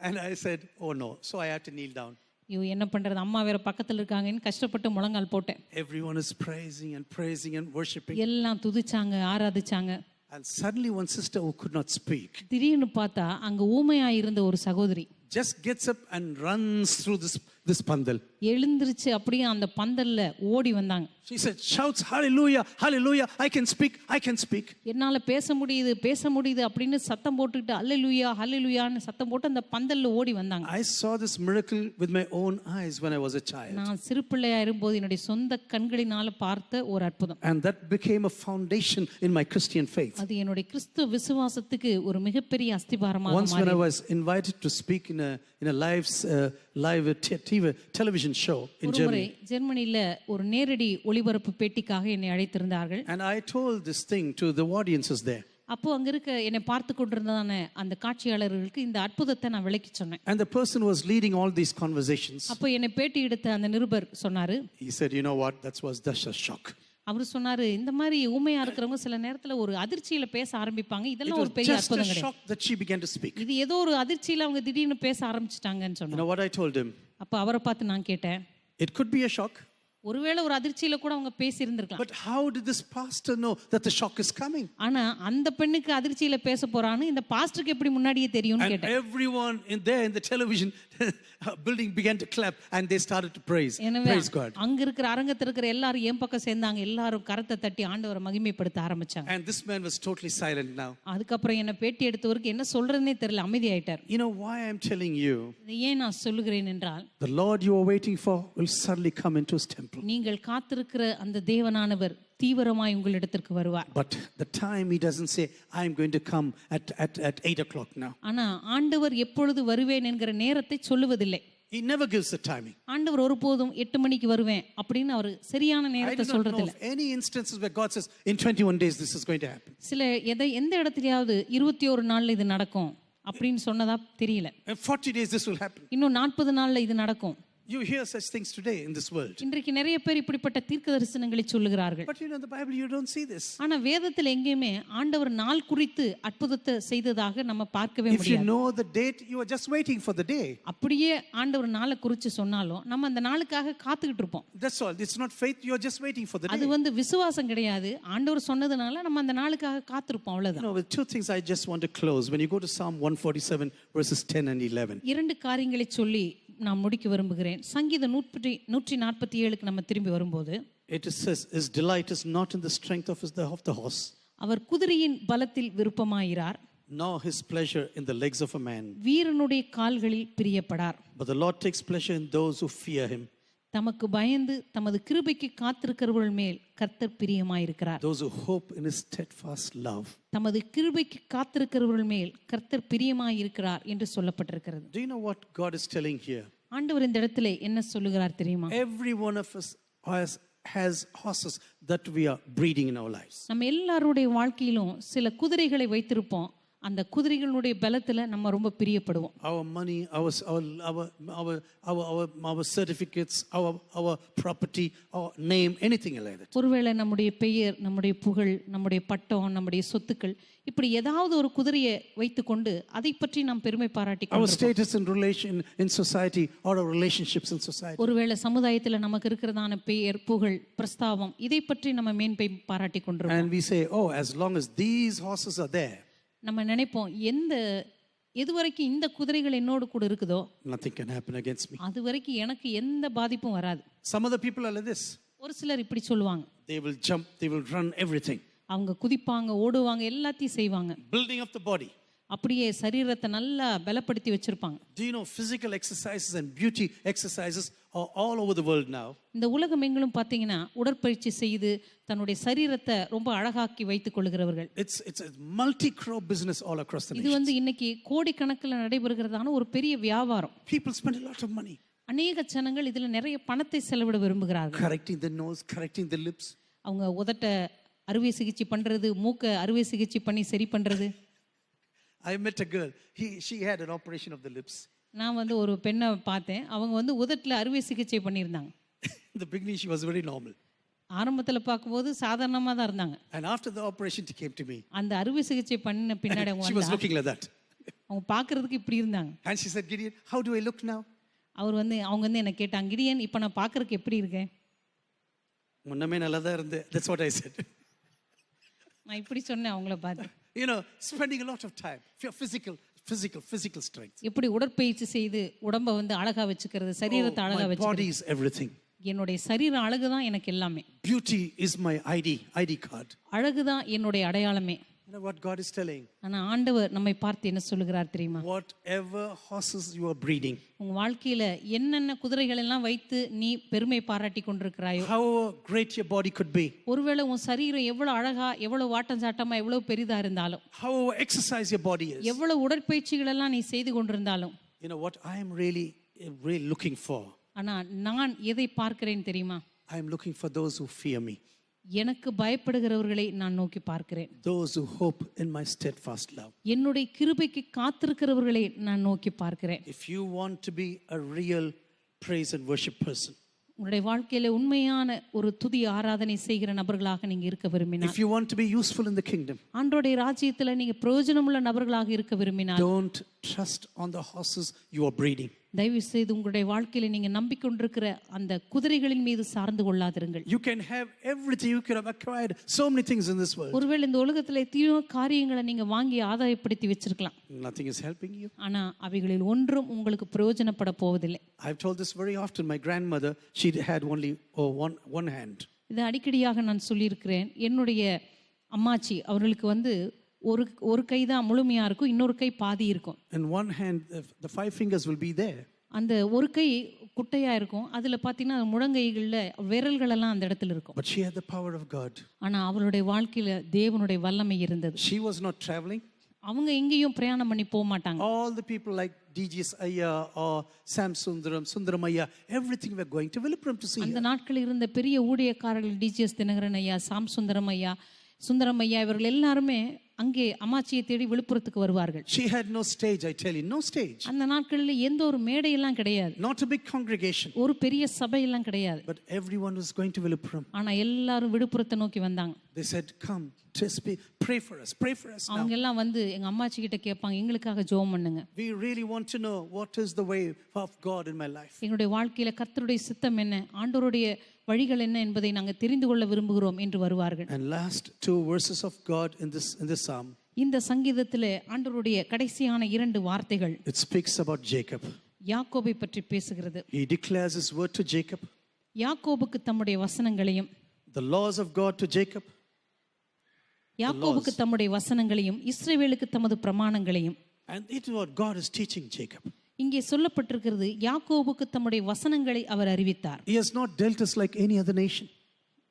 And I said, oh no. So I had to kneel down. ஐயோ என்ன பண்றது, அம்மா வேற பக்கத்துல இருக்காங்கன்னு கஷ்டப்பட்டு முழங்கால் போட்டேன். Everyone is praising and worshiping. எல்லாம் துதிச்சாங்க, ஆராதிச்சாங்க. And suddenly one sister who could not speak திடீர்னு பார்த்தா அங்க ஊமையா இருந்த ஒரு சகோதரி just gets up and runs through this pandal. எழுந்திருச்சு அப்படியே அந்த பந்தல்ல ஓடி வந்தாங்க. She said, shouts, hallelujah, hallelujah, I can speak. என்னால பேச முடியுது அப்படின்னு சத்தம் போட்டுக்கிட்டு அல்லேலூயா அல்லேலூயான்னு சத்தம் போட்டு அந்த பந்தல்ல ஓடி வந்தாங்க. I saw this miracle with my own eyes when I was a child. நான் சிறு பிள்ளையா இருக்கும்போது என்னுடைய சொந்த கண்களினால பார்த்த ஒரு அற்புதம். And that became a foundation in my Christian faith. அது என்னுடைய கிறிஸ்துவ விசுவாசத்துக்கு ஒரு மிகப்பெரிய அஸ்திபாரமாக Once when I மாறியது. was invited to speak in a live television show in ஒரு முறை Germany. ஜெர்மனில ஒரு நேரடி ஒளிபரப்பு பேட்டிக்காக என்னை அழைத்திருந்தார்கள். And I told this thing to the audiences there. அப்போ அங்க இருக்க என்னை பார்த்து கொண்டிருந்ததான அந்த காட்சியாளர்களுக்கு இந்த அற்புதத்தை நான் விளக்கி சொன்னேன். And the person who was leading all these conversations, அப்போ என்னை பேட்டி எடுத்த அந்த நிருபர் சொன்னாரு, he said, you know what, that was just a shock. அவர் சொன்னாரு, இந்த மாதிரி ஊமையா இருக்கிறவங்க சில நேரத்துல ஒரு அதிர்ச்சியில பேச ஆரம்பிப்பாங்க, It இதெல்லாம் was ஒரு பெரிய just a அற்புதம் கிடையாது. shock that she began to speak. இது ஏதோ ஒரு அதிர்ச்சியில அவங்க திடீர்னு பேச ஆரம்பிச்சிட்டாங்கன்னு You சொன்னாங்க. know what I told him? அப்ப அவரை பார்த்து நான் கேட்டேன், It could be a shock, ஒருவேளை ஒரு அதிர்ச்சியில கூட அவங்க பேசி இருந்திருக்கலாம். but how did this pastor know that the shock is coming? ஆனா அந்த பெண்ணுக்கு அதிர்ச்சியில பேச போறான்னு இந்த பாஸ்டருக்கு எப்படி முன்னாடியே தெரியும்னு And கேட்டேன். everyone in the television building began to clap and they started to praise God. அங்க இருக்கிற அரங்கத்துல இருக்கிற எல்லாரும் என் பக்கம் சேர்ந்தாங்க, எல்லாரும் கரத்தை தட்டி ஆண்டவரை மகிமைப்படுத்த ஆரம்பிச்சாங்க. And this man was totally silent now. அதுக்கப்புறம் என்ன பேட்டி எடுத்தவருக்கு என்ன சொல்றதுன்னே தெரியல, அமைதியாயிட்டார். You know why I'm telling you? இதை ஏன் நான் சொல்லுகிறேன் என்றால், The Lord you are waiting for will suddenly come into his temple. நீங்கள் காத்திருக்கிற அந்த தேவனானவர் தீவிரமாய் உங்களிடத்திற்கு வருவார். But the time he doesn't say, I'm going to come at 8 o'clock now. ஆனா ஆண்டவர் எப்பொழுது வருவேன் என்கிற நேரத்தை சொல்லுவதில்லை. He never gives the timing. ஆண்டவர் ஒருபோதும் 8 மணிக்கு வருவேன் அப்படின்னு அவர் சரியான I நேரத்தை do not know சொல்றதில்லை. of any instances where God says, in 21 days this is going to happen. சில எந்த இடத்துலயாவது 21 நாள்ல இது நடக்கும் அப்படின்னு சொன்னதா தெரியல. In 40 days this will happen. இன்னும் 40 நாள்ல இது நடக்கும். You hear such things today in this world. இன்றைக்கு நிறைய பேர் இப்படிப்பட்ட தீர்க்க தரிசனங்களை சொல்லுகிறார்கள். But you know in the Bible you don't see this. ஆனா வேதத்துல எங்கேயுமே ஆண்டவர் நாள் குறித்து அற்புதத்தை செய்ததாக நம்ம பார்க்கவே If you முடியாது. know the date, you are just waiting for the day. அப்படியே ஆண்டவர் நாளை குறித்து சொன்னாலும் நம்ம அந்த நாளுக்காக காத்துக்கிட்டு இருப்போம். That's all. It's not faith, you are just waiting for the அது day. விசுவாசம் கிடையாது. ஆண்டவர் சொன்னதுனால நம்ம அந்த நாளுக்காக காத்திருப்போம், You அவ்வளவுதான். know, with two things I just want to close. When you go to Psalm 147 verses 10 and 11. இரண்டு காரியங்களை சொல்லி நான் முடிக்க விரும்புகிறேன். சங்கீதம் 147க்கு நம்ம திரும்பி வரும்போது, It says, his delight is not in the strength of the horse, அவர் குதிரையின் பலத்தில் விருப்பமாயிரார், nor his pleasure in the legs of a man. வீரனுடைய கால்களில் பிரியப்படார். But the Lord takes pleasure in those who fear him, தமக்கு பயந்து தமது கிருபைக்கு காத்திருக்கிறவர்கள் மேல் கர்த்தர் பிரியமாயிருக்கிறார். those who hope in his steadfast love. தமது கிருபைக்கு காத்திருக்கிறவர்கள் மேல் கர்த்தர் பிரியமாயிருக்கிறார் என்று சொல்லப்பட்டிருக்கிறது. Do you know what God is telling here? ஆண்டவர் இந்த இடத்துல என்ன சொல்லுகிறார் தெரியுமா? Every one of us has horses that we are breeding in our lives. நம்ம எல்லாருடைய வாழ்க்கையிலும் சில குதிரைகளை வைத்திருப்போம். அந்த குதிரைகளுடைய பலத்துல நம்ம ரொம்ப பிரியப்படுவோம். Our money, our certificates, our property, our name, anything like that. ஒருவேளை நம்முடைய பெயர், நம்முடைய புகழ், நம்முடைய பட்டம், நம்முடைய சொத்துக்கள், இப்படி ஏதாவது ஒரு குதிரையை வைத்துக்கொண்டு அதை பற்றி நாம் பெருமை பாராட்டி Our கொண்டிருப்போம். status in society or our relationships in society. ஒருவேளை சமுதாயத்துல நமக்கு இருக்கிறதான பெயர், புகழ், பிரஸ்தாபம், இதை பற்றி நம்ம மேன்மை பாராட்டி கொண்டிருப்போம். And we say, oh, as long as these horses are there, நம்ம நினைப்போம், எது வரைக்கும் இந்த குதிரைகள் என்னோடு கூட இருக்குதோ nothing can happen against me. அது வரைக்கும் எனக்கு எந்த பாதிப்பும் வராது. Some other people are like this. ஒரு சிலர் இப்படி சொல்லுவாங்க. They will jump, they will run everything. அவங்க குதிப்பாங்க, ஓடுவாங்க, எல்லாத்தையும் செய்வாங்க. Building up the body. அப்படியே சரீரத்தை நல்லா பலப்படுத்தி வச்சிருப்பாங்க. Do you know physical exercises and beauty exercises are all over the world now? இந்த உலகம் எங்கிலும் பார்த்தீங்கன்னா உடற்பயிற்சி செய்து தன்னுடைய சரீரத்தை ரொம்ப அழகாக்கி வைத்துக் கொள்கிறவர்கள். It's a multi-crore business all across the இது nation. இன்னைக்கு கோடிக்கணக்கில் நடைபெறுகிறதான ஒரு பெரிய வியாபாரம். People spend a lot of money அநேக ஜனங்கள் இதுல நிறைய பணத்தை செலவிட விரும்புகிறார்கள். correcting the nose, correcting the lips. அவங்க உதட்ட அறுவை சிகிச்சை பண்றது, மூக்க அறுவை சிகிச்சை பண்ணி சரி பண்றது. I met a girl. She had an operation of the lips. நான் ஒரு பெண்ணை பார்த்தேன். அவங்க உதட்டுல அறுவை சிகிச்சை பண்ணியிருந்தாங்க. In the beginning she was very normal. ஆரம்பத்துல பார்க்கும்போது சாதாரணமா தான் இருந்தாங்க. And after the operation, she came to me. அந்த அறுவை சிகிச்சை பண்ண பின்னாடி அவங்க She was வந்தா looking like that. அவங்க பார்க்கிறதுக்கு இப்படி இருந்தாங்க. And she said, Gideon, how do I look now? அவங்க வந்து என்ன கேட்டாங்க, கிடியன் இப்போ நான் பார்க்கறதுக்கு எப்படி இருக்கேன்? முன்னமே நல்லா தான் இருந்தேன். That's what I said. நான் இப்படி சொன்னேன் அவங்கள பார்த்து. You know, spending a lot of time for physical strength. எப்படி உடற்பயிற்சி செய்து உடம்ப வந்து அழகா வச்சுக்கிறது, சரீரத்தை அழகா My வச்சுக்கிறது. body is everything. என்னுடைய சரீர அழகு தான் எனக்கு எல்லாமே. Beauty is my ID card. அழகு தான் என்னுடைய அடையாளமே. You know what God is telling? ஆனா ஆண்டவர் நம்மை பார்த்து என்ன சொல்லுகிறார் தெரியுமா? Whatever horses you are breeding, உங்க வாழ்க்கையில என்னென்ன குதிரைகள் எல்லாம் வைத்து நீ பெருமை பாராட்டி கொண்டிருக்கிறாயோ, however great your body could be, ஒருவேளை உன் சரீரம் எவ்வளவு அழகா, எவ்வளவு வாட்டம் சாட்டமா, எவ்வளவு பெரிதா இருந்தாலும், however exercise your body is, எவ்வளவு உடற்பயிற்சிகள் எல்லாம் நீ செய்து கொண்டிருந்தாலும், you know what I am really looking for? ஆனா நான் எதை பார்க்கிறேன் தெரியுமா? I am looking for those who fear me, எனக்கு பயப்படுகிறவர்களை நான் நோக்கி பார்க்கிறேன். those who hope in my steadfast love. என்னுடைய கிருபைக்கு காத்திருக்கிறவர்களை நான் நோக்கி பார்க்கிறேன். If you want to be a real praise and worship person, உங்களுடைய வாழ்க்கையில உண்மையான ஒரு துதி ஆராதனை செய்கிற நபர்களாக நீங்க இருக்க விரும்பினால், if you want to be useful in the kingdom, ஆண்டவருடைய ராஜ்யத்துல நீங்க பிரயோஜனமுள்ள நபர்களாக இருக்க விரும்பினால், don't trust on the horses you are breeding. தயவு செய்து உங்களுடைய வாழ்க்கையில நீங்க நம்பிக்கொண்டிருக்கிற அந்த குதிரைகளின் மீது சார்ந்து கொள்ளாதிருங்கள். You can have everything, you could have acquired so many things in this world. ஒருவேளை இந்த உலகத்துல எத்தனையோ காரியங்களை நீங்க வாங்கி ஆதாயப்படுத்தி வச்சிருக்கலாம். Nothing is helping you. ஆனா அவைகளில் ஒன்றும் உங்களுக்கு பிரயோஜனப்பட போவதில்லை. I've told this very often. My grandmother, she had only one hand. இது அடிக்கடியாக நான் சொல்லியிருக்கிறேன். என்னுடைய அம்மாச்சி அவர்களுக்கு வந்து ஒரு கை தான் முழுமையா இருக்கும், இன்னொரு கை பாதி இருக்கும். In one hand, the 5 fingers will be there. அந்த ஒரு கை குட்டையா இருக்கும், அதுல பாத்தீங்கன்னா முழங்கைகள்ல விரல்கள் எல்லாம் அந்த இடத்துல இருக்கும். But she had the power of God. ஆனா அவளுடைய வாழ்க்கையில தேவனுடைய வல்லமை இருந்தது. She was not traveling. அவங்க எங்கேயும் பிரயாணம் பண்ணி போக மாட்டாங்க. All the people like DGS Ayya or Sam Sundaram Ayya, everything were going to Villupuram to see அந்த her. நாட்களில் இருந்த பெரிய ஊழியக்காரர்கள் டிஜிஎஸ் தினகரன் ஐயா, சாம் சுந்தரம் ஐயா, இவர்கள் எல்லாருமே அங்கே அம்மாச்சியை தேடி விழுப்புரத்துக்கு வருவார்கள். She had no stage, I tell you, no stage. அந்த நாட்களில் எந்த ஒரு மேடையெல்லாம் கிடையாது, Not a big congregation. ஒரு பெரிய சபையெல்லாம் கிடையாது. But everyone was going to Villupuram. ஆனா எல்லாரும் விழுப்புரத்தை நோக்கி வந்தாங்க. They said, come, just pray for us now. அவங்க எல்லாம் வந்து எங்க அம்மாச்சி கிட்ட கேட்பாங்க, எங்களுக்காக ஜெபம் பண்ணுங்க. We really want to know what is the way of God in my life. எங்களுடைய வாழ்க்கையில கர்த்தருடைய சித்தம் என்ன, ஆண்டவருடைய வழிகள் என்ன என்பதை நாங்க தெரிந்து கொள்ள விரும்புகிறோம் என்று வருவார்கள். And last 2 verses of God in this psalm. இந்த சங்கீதத்திலே ஆண்டவருடைய கடைசியான 2 வார்த்தைகள் It speaks about Jacob. யாக்கோபை பற்றி பேசுகிறது. He declares his word to Jacob, யாக்கோபுக்கு தம்முடைய வசனங்களையும், the laws of God to Jacob. யாக்கோபுக்கு தம்முடைய வசனங்களையும், இஸ்ரவேலுக்கு தமது பிரமாணங்களையும். And it is what God is teaching Jacob. இங்கே சொல்லப்பட்டிருக்கிறது, யாக்கோபுக்கு தம்முடைய வசனங்களை அவர் அறிவித்தார். He has not dealt us like any other nation.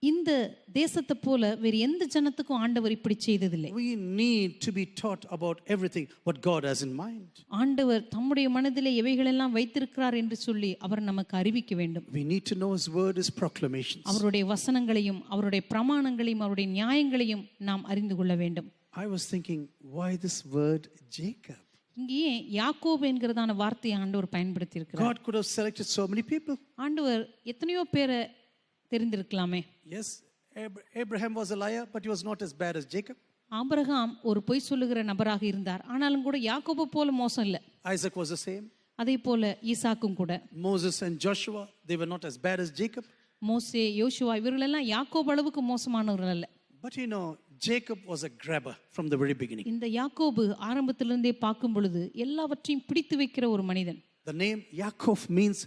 இந்த தேசத்தை போல வேறு எந்த ஜனத்துக்கும் ஆண்டவர் இப்படி செய்ததில்லை. We need to be taught about everything what God has in mind. ஆண்டவர் தம்முடைய மனதிலே எவைகளெல்லாம் வைத்திருக்கிறார் என்று சொல்லி அவர் நமக்கு அறிவிக்க வேண்டும். We need to know his word, his proclamations. அவருடைய வசனங்களையும், அவருடைய பிரமாணங்களையும், அவருடைய நியாயங்களையும் நாம் அறிந்து கொள்ள வேண்டும். I was thinking, why this word Jacob? இங்கே யாக்கோபு என்கிறதான வார்த்தையை ஆண்டவர் பயன்படுத்தி இருக்கிறார். God could have selected so many people. ஆண்டவர் எத்தனையோ பேரை தெரிந்திருக்கலாமே. Yes, Abraham was a liar, but he was not as bad as Jacob. Abraham ஒரு பொய் சொல்லுகிற நபராக இருந்தார், ஆனாலும் கூட யாக்கோபு போல மோசம் இல்லை. Isaac was the same. அதே போல ஈசாக்கும் கூட. Moses and Joshua, they were not as bad as Jacob. மோசே, யோசுவா இவர்களெல்லாம் யாக்கோபு அளவுக்கு மோசமானவர்கள் அல்ல. But you know, Jacob was a grabber from the very beginning. இந்த யாக்கோபு ஆரம்பத்திலிருந்தே பார்க்கும் பொழுது எல்லாவற்றையும் பிடித்து வைக்கிற ஒரு மனிதன். The name Yaakov means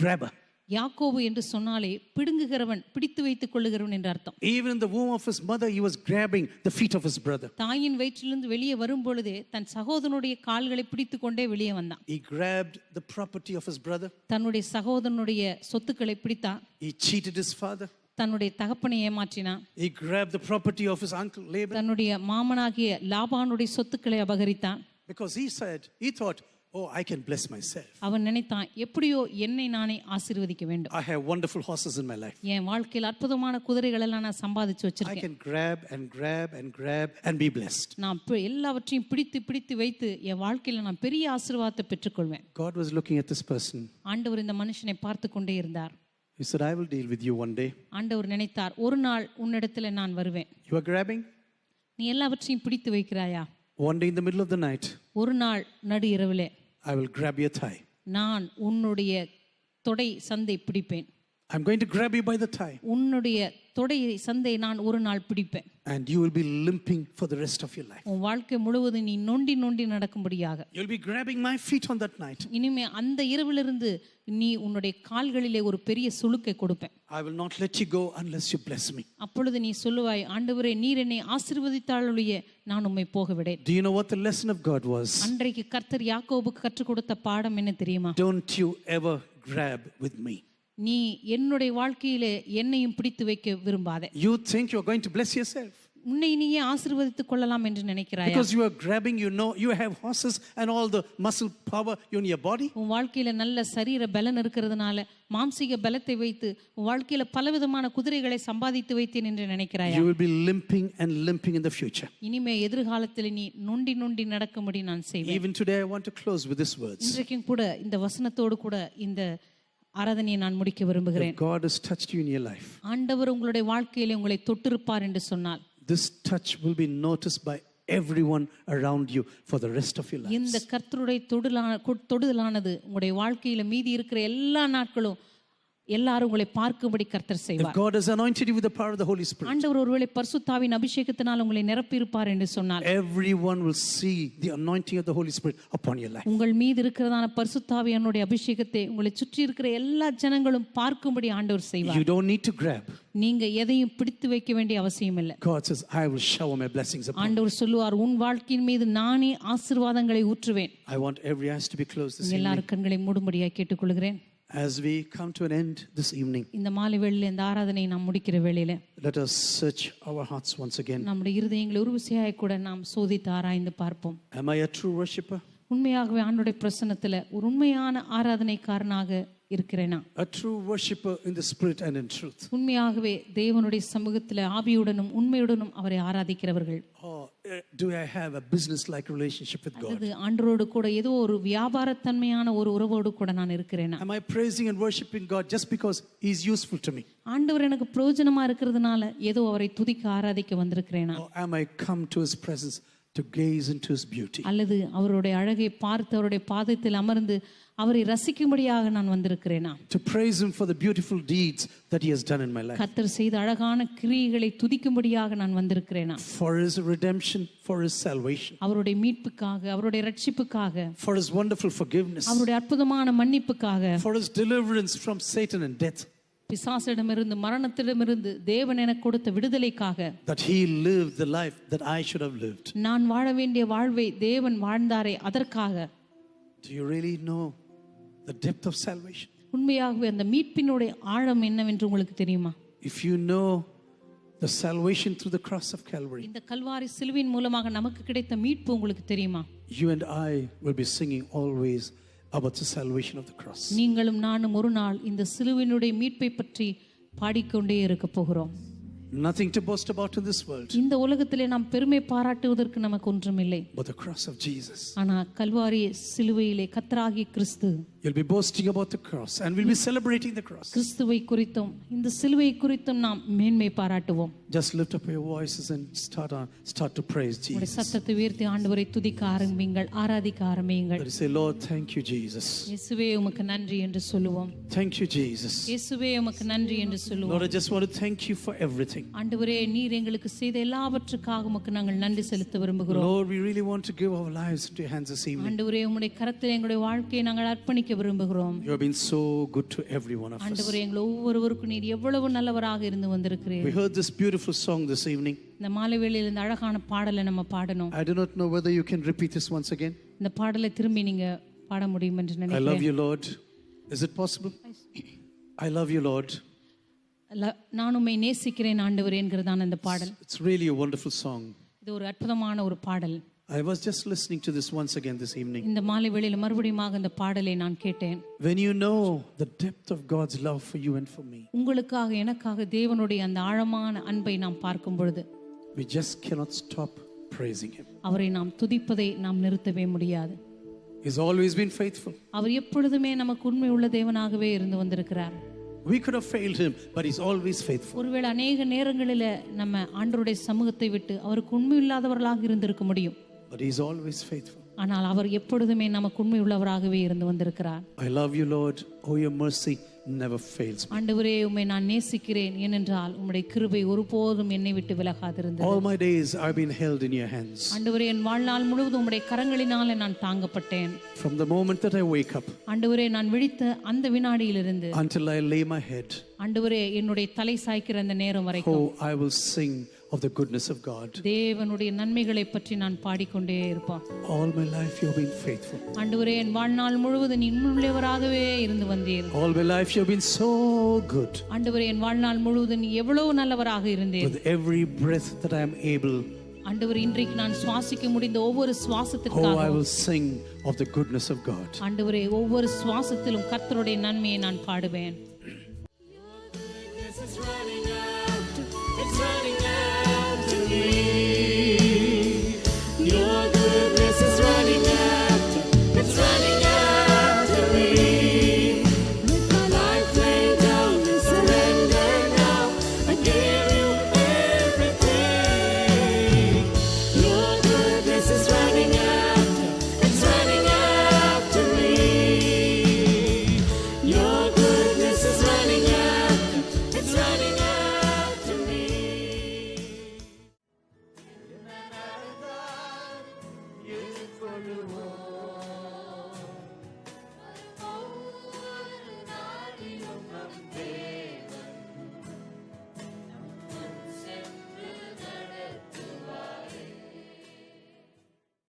grabber. யாக்கோபு என்று சொன்னாலே பிடுங்குகிறவன், பிடித்து வைத்துக் கொள்ளுகிறவன் என்று அர்த்தம். Even in the womb of his mother, he was grabbing the feet of his brother. தாயின் வயிற்றிலிருந்து வெளியே வரும் பொழுதே தன் சகோதரனுடைய கால்களை பிடித்து கொண்டே வெளியே வந்தான். He grabbed the property of his brother. தன்னுடைய சகோதரனுடைய சொத்துக்களை பிடித்தான். He cheated his father. தன்னுடைய தகப்பனை ஏமாற்றினான். He grabbed the property of his uncle Laban. தன்னுடைய மாமனாகிய லாபானுடைய சொத்துக்களை அபகரித்தான். Because he thought, oh, I can bless myself. அவன் நினைத்தான், எப்படியோ என்னை நானே ஆசீர்வதிக்க வேண்டும். I have wonderful horses in my life. என் வாழ்க்கையில் அற்புதமான குதிரைகள் எல்லாம் நான் சம்பாதிச்சு I வச்சிருக்கேன். can grab and grab and grab and be blessed. நான் எல்லாவற்றையும் பிடித்து வைத்து என் வாழ்க்கையில நான் பெரிய ஆசீர்வாதத்தை பெற்றுக்கொள்வேன். God was looking at this person. ஆண்டவர் இந்த மனுஷனை பார்த்து கொண்டே இருந்தார். He said, I will deal with you one day. ஆண்டவர் நினைத்தார், ஒரு நாள் உன்னிடத்துல நான் வருவேன். You are grabbing? நீ எல்லாவற்றையும் பிடித்து வைக்கிறாயா? One day in the middle of the night, ஒரு நாள் நடு இரவிலே I will grab your thigh. நான் உன்னுடைய தொடை சந்தை பிடிப்பேன். I'm going to grab you by the thigh. உன்னுடைய தொடை சந்தை நான் ஒரு நாள் பிடிப்பேன். And you will be limping for the rest of your life. உன் வாழ்க்கை முழுவதும் நீ நொண்டி நொண்டி நடக்கும்படியாக. You'll be grabbing my feet on that night. இனிமே அந்த இரவிலிருந்து நீ உன்னுடைய கால்களிலே ஒரு பெரிய சுளுக்கை கொடுப்பேன். I will not let you go unless you bless me. அப்பொழுது நீ சொல்லுவாய், ஆண்டவரே நீர் என்னை ஆசீர்வதித்தாலொழிய நான் உம்மை போக விடேன். Do you know what the lesson of God was? அன்றைக்கு கர்த்தர் யாக்கோபுக்கு கற்றுக் கொடுத்த பாடம் என்ன தெரியுமா? Don't you ever grab with me. நீ என்னுடைய வாழ்க்கையிலே என்னையும் பிடித்து வைக்க விரும்பாதே. You think you're going to bless yourself. உன்னை நீயே ஆசீர்வதித்துக் கொள்ளலாம் என்று நினைக்கிறாயா? Because you are grabbing, you know, you have horses and all the muscle power in your body. உன் வாழ்க்கையில நல்ல சரீர பலன் இருக்கிறதுனால மாம்சீக பலத்தை வைத்து உன் வாழ்க்கையில பலவிதமான குதிரைகளை சம்பாதித்து வைத்தேன் என்று நினைக்கிறாயா? You will be limping and limping in the future. இனிமே எதிர்காலத்தில் நீ நொண்டி நொண்டி நடக்கும்படி நான் செய்வேன். Even today I want to close with these words. இன்றைக்கும் கூட இந்த வசனத்தோடு கூட இந்த ஆராதனையை நான் முடிக்க விரும்புகிறேன். If God has touched you in your life, ஆண்டவர் உங்களுடைய வாழ்க்கையிலே உங்களை தொட்டிருப்பார் என்று சொன்னால், this touch will be noticed by everyone around you for the rest of your life. இந்த கர்த்தருடைய தொடுதலானது உங்களுடைய வாழ்க்கையில மீதி இருக்கிற எல்லா நாட்களும் எல்லாரும் உங்களை பார்க்கும்படி கர்த்தர் If செய்வார். God has anointed you with the power of the Holy Spirit, ஆண்டவர் ஒருவேளை பரிசுத்தாவின் அபிஷேகத்தினால் உங்களை நிரப்பியிருப்பார் என்று சொன்னால், everyone will see the anointing of the Holy Spirit upon your life. உங்கள் மீது இருக்கிறதான பரிசுத்தாவியானுடைய அபிஷேகத்தை உங்களை சுற்றி இருக்கிற எல்லா ஜனங்களும் பார்க்கும்படி ஆண்டவர் செய்வார். You don't need to grab. நீங்க எதையும் பிடித்து வைக்க வேண்டிய அவசியம் இல்லை. God says, I will shower my blessings upon you. ஆண்டவர் சொல்லுவார், உன் வாழ்க்கையின் மீது நானே ஆசீர்வாதங்களை ஊற்றுவேன். I want every eyes to be closed this evening. எல்லாரும் கண்களை மூடும்படியாக கேட்டுக்கொள்கிறேன். As we come to an end this evening, இந்த மாலை வேளையில இந்த ஆராதனையை நாம் முடிக்கிற வேளையில let us search our hearts once again. நம்முடைய இருதயங்களை உருவசியாய் கூட நாம் சோதித்து ஆராய்ந்து பார்ப்போம். Am I a true worshipper? உண்மையாகவே ஆண்டவருடைய பிரசன்னத்துல ஒரு உண்மையான ஆராதனைக்காரனாக இருக்கிறேனா? A true worshipper in the spirit and in truth? உண்மையாகவே தேவனுடைய சமூகத்துல ஆவியுடனும் உண்மையுடனும் அவரை ஆராதிக்கிறவர்கள்? Or do I have a business-like relationship with God? அது ஆண்டவரோடு கூட ஏதோ ஒரு வியாபாரத்தன்மையான ஒரு உறவோடு கூட நான் இருக்கிறேனா? Am I praising and worshiping God just because He's useful to me? ஆண்டவர் எனக்கு பிரயோஜனமா இருக்கிறதுனால ஏதோ அவரை துதிக்க ஆராதிக்க வந்திருக்கிறேனா? Or am I come to His presence to gaze into His beauty? அல்லது அவருடைய அழகை பார்த்து அவருடைய பாதத்தில் அமர்ந்து அவரை ரசிக்கும்படியாக நான் வந்திருக்கிறேனா? To praise Him for the beautiful deeds that He has done in my life. கர்த்தர் செய்த அழகான கிரியைகளை துதிக்கும்படியாக நான் வந்திருக்கிறேனா? For His redemption, for His salvation, அவருடைய மீட்புக்காக, அவருடைய ரட்சிப்புக்காக, for His wonderful forgiveness, அவருடைய அற்புதமான மன்னிப்புக்காக, for His deliverance from Satan and death, பிசாசிடமிருந்து மரணத்திடமிருந்து தேவன் எனக்கு கொடுத்த விடுதலைக்காக, that He lived the life that I should have lived. நான் வாழ வேண்டிய வாழ்வை தேவன் வாழ்ந்தாரே அதற்காக. Do you really know the depth of salvation? உண்மையாகவே அந்த மீட்பினுடைய ஆழம் என்னவென்று உங்களுக்கு தெரியுமா? If you know the salvation through the cross of Calvary, இந்த கல்வாரி சிலுவையின் மூலமாக நமக்கு கிடைத்த மீட்பு உங்களுக்கு தெரியுமா? you and I will be singing always about the salvation of the cross. நீங்களும் நானும் ஒரு நாள் இந்த சிலுவையினுடைய மீட்பை பற்றி பாடிக்கொண்டே இருக்க போகிறோம். Nothing to boast about in this world இந்த உலகத்திலே நாம் பெருமை பாராட்டுவதற்கு நமக்கு ஒன்றுமில்லை. but the cross of Jesus. ஆனா கல்வாரி சிலுவையிலே கர்த்தராகிய கிறிஸ்து, You'll be boasting about the cross and we'll be celebrating the cross. கிறிஸ்துவை குறித்தும் இந்த சிலுவை குறித்தும் நாம் மேன்மை பாராட்டுவோம். Just lift up your voices and start to praise உங்களுடைய Jesus. சத்தத்தை உயர்த்தி ஆண்டவரை துதிக்க ஆரம்பிங்கள், ஆராதிக்க ஆரம்பியுங்கள். Let us say, Lord, thank you, Jesus. இயேசுவே உமக்கு நன்றி என்று சொல்லுவோம். Thank you, Jesus. இயேசுவே உமக்கு நன்றி என்று சொல்லுவோம். Lord, I just want to thank you for everything. ஆண்டவரே நீர் எங்களுக்கு செய்த எல்லாவற்றுக்காக உமக்கு நாங்கள் நன்றி செலுத்த விரும்புகிறோம். Lord, we really want to give our lives into your hands this evening. ஆண்டவரே உம்முடைய கரத்தில் எங்களுடைய வாழ்க்கையை நாங்கள் அர்ப்பணிக்க விரும்புகிறோம். You have been so good to every one of us. ஆண்டவரே எங்கள் ஒவ்வொருவருக்கும் நீர் எவ்வளவு நல்லவராக இருந்து வந்திருக்கிறீர். We heard this beautiful song this evening. இந்த மாலை வேளையில் இந்த அழகான பாடலை நம்ம பாடணும். I do not know whether you can repeat this once again. இந்த பாடலை திரும்பி நீங்க பாட முடியும் என்று I love நினைக்கிறேன். you, Lord. Is it possible? I love you, Lord. நான் உம்மை நேசிக்கிறேன் ஆண்டவரே என்கிறதான இந்த பாடல். It's really a wonderful song. இது ஒரு அற்புதமான ஒரு பாடல். I was just listening to this once again this evening. இந்த மாலை வேளையில் மறுபடியுமாக இந்த பாடலை நான் கேட்டேன். When you know the depth of God's love for you and for me, உங்களுக்காக எனக்காக தேவனுடைய அந்த ஆழமான அன்பை நாம் பார்க்கும் பொழுது we just cannot stop praising Him. அவரை நாம் துதிப்பதை நாம் நிறுத்தவே முடியாது. He's always been faithful. அவர் எப்பொழுதுமே நமக்கு உண்மை உள்ள தேவனாகவே இருந்து வந்திருக்கிறார். We could have failed him, but he's always faithful. ஒருவேளை அநேக நேரங்களில நம்ம ஆண்டவருடைய சமூகத்தை விட்டு அவருக்கு உண்மை இல்லாதவர்களாக இருந்திருக்க முடியும். But he's always faithful. ஆனால் அவர் எப்பொழுதுமே நமக்கு உண்மை உள்ளவராகவே இருந்து வந்திருக்கிறார். I love you, Lord. Oh, your mercy never fails me. ஆண்டவரே, உம்மை நான் நேசிக்கிறேன், ஏனென்றால் உம்முடைய கிருபை ஒருபோதும் என்னை விட்டு விலகாதிருந்தது. All my days I've been held in your hands. ஆண்டவரே, என் வாழ்நாள் முழுவதும் உம்முடைய கரங்களினாலே நான் தாங்கப்பட்டேன். From the moment that I wake up ஆண்டவரே, நான் விழித்த அந்த வினாடியிலிருந்து until I lay my head, ஆண்டவரே, என்னுடைய தலை சாய்க்கிற அந்த நேரம் வரைக்கும் oh, I will sing of the goodness of God. தேவனுடைய நன்மைகளை பற்றி நான் பாடிக்கொண்டே இருப்பேன். All my life you've been faithful. ஆண்டவரே, என் வாழ்நாள் முழுவதும் நீ உண்மையுள்ளவராகவே இருந்து வந்தீர். All my life you've been so good. ஆண்டவரே, என் வாழ்நாள் முழுவதும் நீ எவ்வளவு நல்லவராக இருந்தீர். With every breath that I am able, ஆண்டவரே, இன்றைக்கு நான் சுவாசிக்க முடிந்த ஒவ்வொரு oh, I சுவாசத்திற்காக will sing of the goodness of God. ஆண்டவரே, ஒவ்வொரு சுவாசத்திலும் கர்த்தருடைய நன்மையை நான் பாடுவேன்.